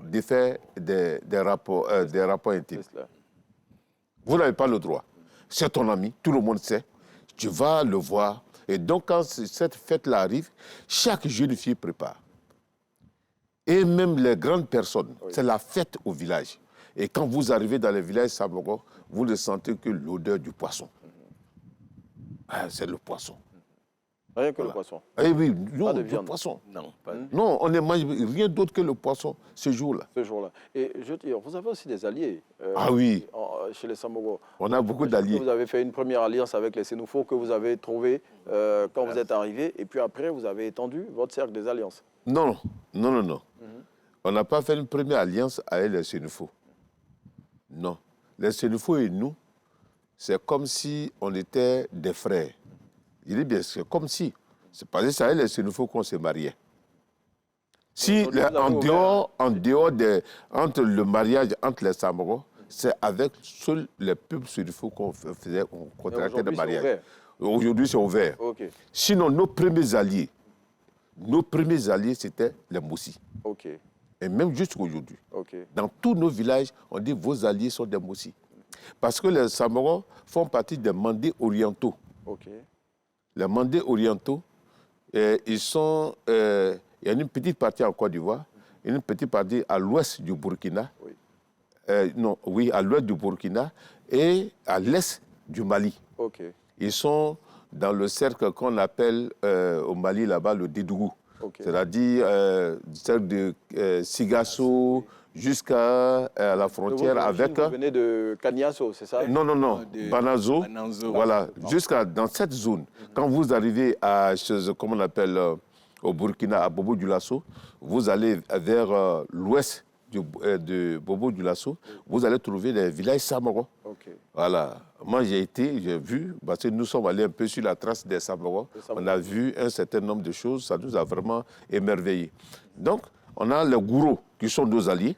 de faire des rapports intimes. Vous n'avez pas le droit. C'est ton ami, tout le monde sait. Tu vas le voir. Et donc, quand cette fête-là arrive, chaque jeune fille prépare. Et même les grandes personnes, c'est la fête au village. Et quand vous arrivez dans les villages Samogo, vous ne sentez que l'odeur du poisson. C'est le poisson. Rien que le poisson. Eh oui, pas de le viande. poisson. Pas Non, on ne mange rien d'autre que le poisson ce jour-là. Ce jour-là. Et je veux dire, vous avez aussi des alliés. Oui. Chez les Samogo. On a beaucoup d'alliés. Vous avez fait une première alliance avec les Sénoufos que vous avez trouvé quand vous êtes arrivé. Et puis après, vous avez étendu votre cercle des alliances. Non. On n'a pas fait une première alliance avec les Sénoufos. Non. Les Sénoufos et nous, c'est comme si on était des frères. Je dis bien, c'est comme si. C'est parce que c'est avec les Sénoufos qu'on se mariait. Si, entre le mariage entre les Samoros, c'est avec seuls les peuples Sénoufos qu'on contractait le mariage. Aujourd'hui, c'est ouvert. Sinon, nos premiers alliés, c'était les Moussi. Et même jusqu'aujourd'hui. Dans tous nos villages, on dit vos alliés sont des Moussi. Parce que les Samoros font partie des Mandés orientaux. Les Mandés orientaux, ils sont... il y a une petite partie en Côte d'Ivoire, une petite partie à l'ouest du Burkina. À l'ouest du Burkina et à l'est du Mali. Ils sont dans le cercle qu'on appelle au Mali là-bas le Dédougou. C'est-à-dire du cercle de Sigasso jusqu'à la frontière avec... Vous venez de Kaniasso, c'est ça? Non, Banazo. Voilà, jusqu'à dans cette zone. Quand vous arrivez à, comment on appelle, au Burkina, à Bobo-Dioulasso, vous allez vers l'ouest de Bobo Dioulasso, vous allez trouver des villages Samoro. Voilà. Moi, j'ai vu, parce que nous sommes allés un peu sur la trace des Samoro. On a vu un certain nombre de choses, ça nous a vraiment émerveillés. Donc, on a les Gouro qui sont nos alliés.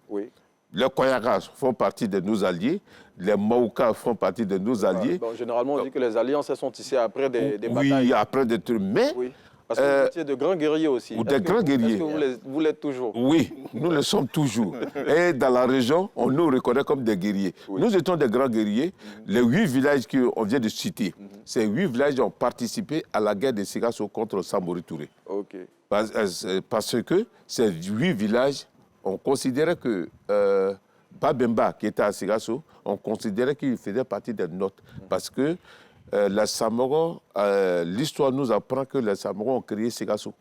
Les Koyagas font partie de nos alliés. Les Maoukas font partie de nos alliés. Bon, généralement, on dit que les alliances sont tissées après des batailles. Oui, après des trucs. Mais... Parce que vous étiez de grands guerriers aussi. Des grands guerriers. Est-ce que vous l'êtes toujours? Oui, nous le sommes toujours. Et dans la région, on nous reconnaît comme des guerriers. Nous étions des grands guerriers. Les 8 villages qu'on vient de citer, ces 8 villages ont participé à la guerre de Sigasso contre Samori Touré. Parce que ces 8 villages, on considérait que Babemba, qui était à Sigasso, on considérait qu'il faisait partie des nôtres. Parce que les Samoro, l'histoire nous apprend que les Samoro ont créé Sigasso.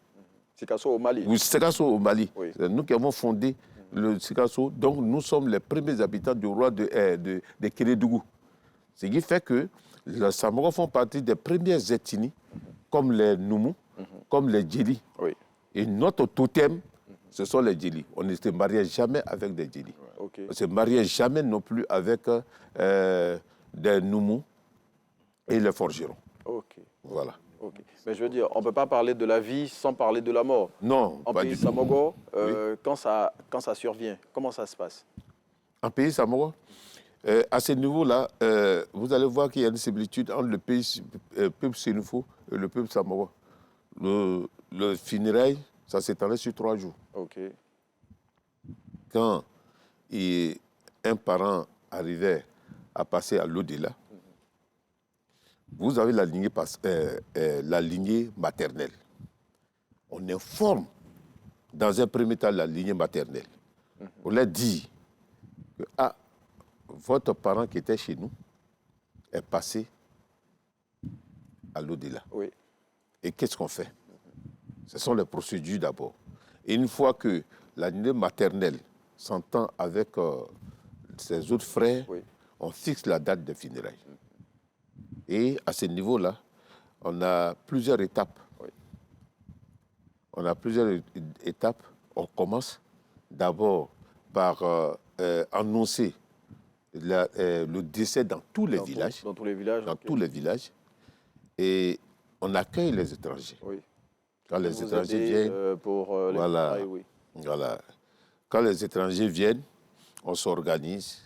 Sigasso au Mali. Oui, Sigasso au Mali. C'est nous qui avons fondé le Sigasso. Donc nous sommes les premiers habitants du roi de Kérédougou. Ce qui fait que les Samoro font partie des premières ethnies, comme les Noumou, comme les Djeli. Et notre totem, ce sont les Djeli. On ne se mariait jamais avec des Djeli. On ne se mariait jamais non plus avec des Noumou et les forgerons. Voilà. Mais je veux dire, on ne peut pas parler de la vie sans parler de la mort. Non, en pas pays du tout. Samoro, quand ça survient, comment ça se passe? En pays Samoro, à ce niveau-là, vous allez voir qu'il y a une similitude entre le peuple Sénoufo et le peuple Samoro. Le funérail, ça s'étendait sur 3 jours. Quand un parent arrivait à passer à l'au-delà, vous avez la lignée maternelle. On informe dans un premier temps la lignée maternelle. On leur dit que votre parent qui était chez nous est passé à l'au-delà. Et qu'est-ce qu'on fait? Ce sont les procédures d'abord. Et une fois que la lignée maternelle s'entend avec ses autres frères, on fixe la date des funérailles. Et à ce niveau-là, on a plusieurs étapes. On a plusieurs étapes. On commence d'abord par annoncer le décès dans tous les villages. Dans tous les villages. Dans tous les villages. Et on accueille les étrangers. Quand les étrangers viennent, voilà. Quand les étrangers viennent, on s'organise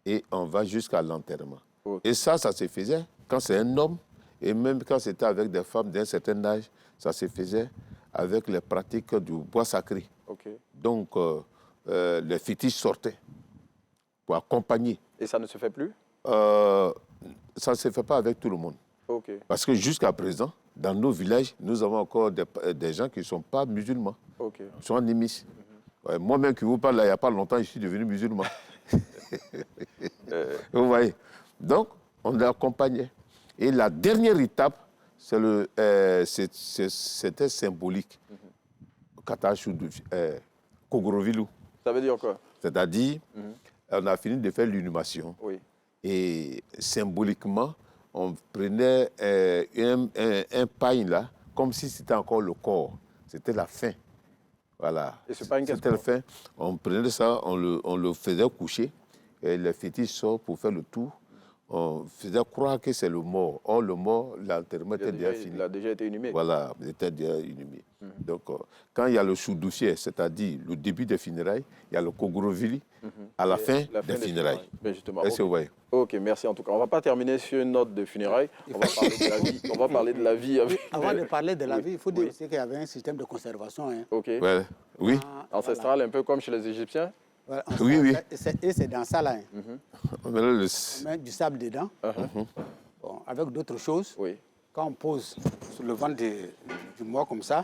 et on va jusqu'à l'enterrement. Et ça se faisait quand c'est un homme, et même quand c'était avec des femmes d'un certain âge, ça se faisait avec les pratiques du bois sacré. Donc, les fétiches sortaient pour accompagner. Et ça ne se fait plus? Ça ne se fait pas avec tout le monde. Parce que jusqu'à présent, dans nos villages, nous avons encore des gens qui ne sont pas musulmans. Ils sont animistes. Moi-même qui vous parle, là, il n'y a pas longtemps, je suis devenu musulman. Vous voyez? Donc, on l'accompagnait. Et la dernière étape, c'était symbolique. Kogrovilou. Ça veut dire quoi? C'est-à-dire, on a fini de faire l'inhumation. Et symboliquement, on prenait un pain là, comme si c'était encore le corps. C'était la fin. Voilà. Et ce pain, c'était la fin. On prenait ça, on le faisait coucher. Et les fétiches sortent pour faire le tour. On faisait croire que c'est le mort. Or, le mort, l'enterrement était déjà fini. Il a déjà été inhumé. Voilà, il était déjà inhumé. Donc, quand il y a le choudoufier, c'est-à-dire le début des funérailles, il y a le Kogrovili à la fin des funérailles. Est-ce que vous voyez? Ok, merci en tout cas. On ne va pas terminer sur une note de funérailles. On va parler de la vie. On va parler de la vie. Avant de parler de la vie, il faut dire aussi qu'il y avait un système de conservation. Oui. Ancestral, un peu comme chez les Égyptiens. Voilà, oui. Et c'est dans ça, là. On met du sable dedans. Bon, avec d'autres choses. Quand on pose sur le ventre du mort comme ça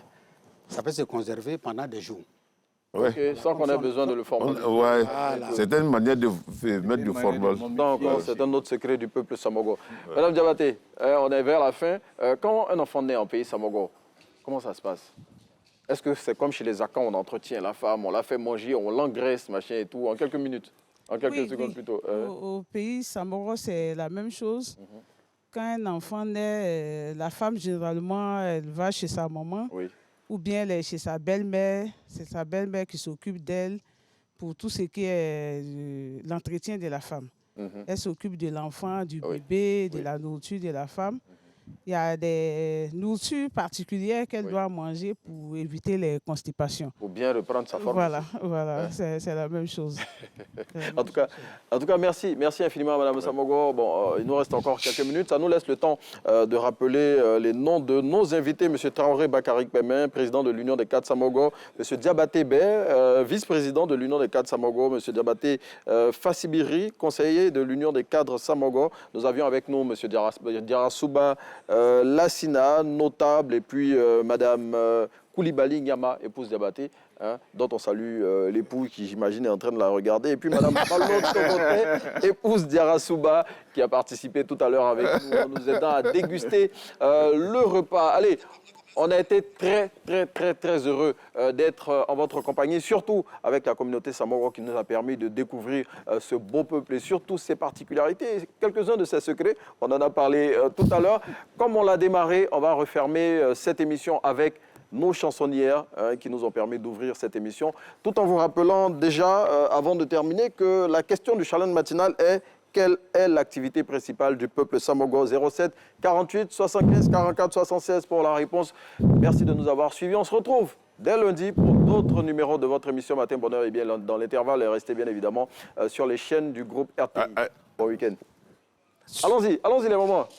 peut se conserver pendant des jours. Sans qu'on ait besoin de le formaliser. Voilà. C'est une manière de mettre du formol. Donc, c'est un autre secret du peuple Samogo. Madame Diabaté, on est vers la fin. Quand un enfant naît en pays Samogo, comment ça se passe? Est-ce que c'est comme chez les Akans, on entretient la femme, on la fait manger, on l'engraisse, machin et tout, en quelques minutes, en quelques secondes plutôt? Au pays Samoro, c'est la même chose. Quand un enfant naît, la femme, généralement, elle va chez sa maman ou bien elle est chez sa belle-mère. C'est sa belle-mère qui s'occupe d'elle pour tout ce qui est l'entretien de la femme. Elle s'occupe de l'enfant, du bébé, de la nourriture de la femme. Il y a des nourritures particulières qu'elle doit manger pour éviter les constipations. Pour bien reprendre sa forme. Voilà, c'est la même chose. En tout cas, merci infiniment, Madame Samogo. Bon, il nous reste encore quelques minutes. Ça nous laisse le temps de rappeler les noms de nos invités. Monsieur Traoré Bakari Kpemé, président de l'Union des cadres Samogo. Monsieur Diabaté Bey, vice-président de l'Union des cadres Samogo. Monsieur Diabaté Fassibiri, conseiller de l'Union des cadres Samogo. Nous avions avec nous Monsieur Diarasouba Lassina, notable, et puis Madame Koulibaly Nyama, épouse Diabaté, dont on salue l'époux qui, j'imagine, est en train de la regarder. Et puis Madame Palmo Togoté, épouse Diarasouba, qui a participé tout à l'heure avec nous en nous aidant à déguster le repas. Allez, on a été très heureux d'être en votre compagnie, surtout avec la communauté Samogo qui nous a permis de découvrir ce beau peuple et surtout ses particularités. Quelques-uns de ses secrets, on en a parlé tout à l'heure. Comme on l'a démarré, on va refermer cette émission avec nos chansonnières qui nous ont permis d'ouvrir cette émission, tout en vous rappelant déjà, avant de terminer, que la question du challenge matinal est: quelle est l'activité principale du peuple Samogo? 07 48 75 44 76 pour la réponse. Merci de nous avoir suivis. On se retrouve dès lundi pour d'autres numéros de votre émission Matin Bonheur. Et bien dans l'intervalle, restez bien évidemment sur les chaînes du groupe RTI. Bon week-end. Allons-y les moments.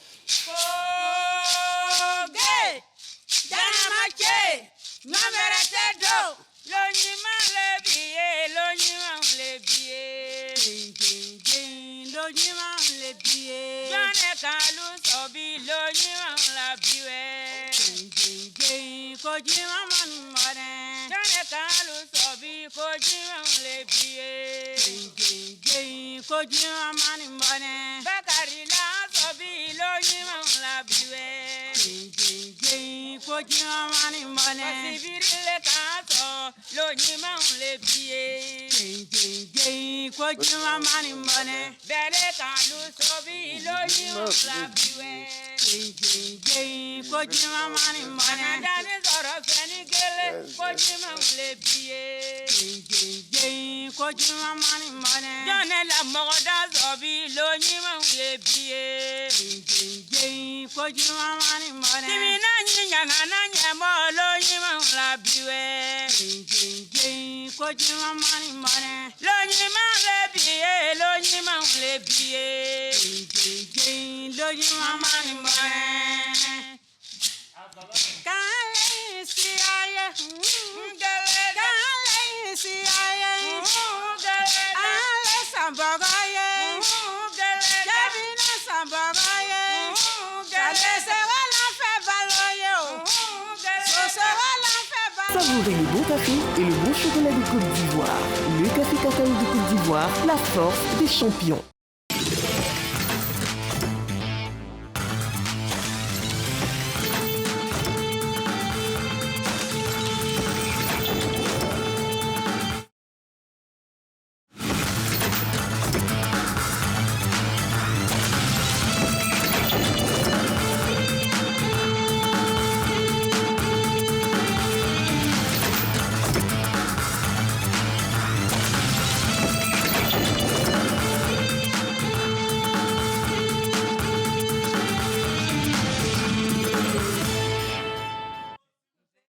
Savourez le bon café et le bon chocolat de Côte d'Ivoire. Le café cacao de Côte d'Ivoire, la force des champions.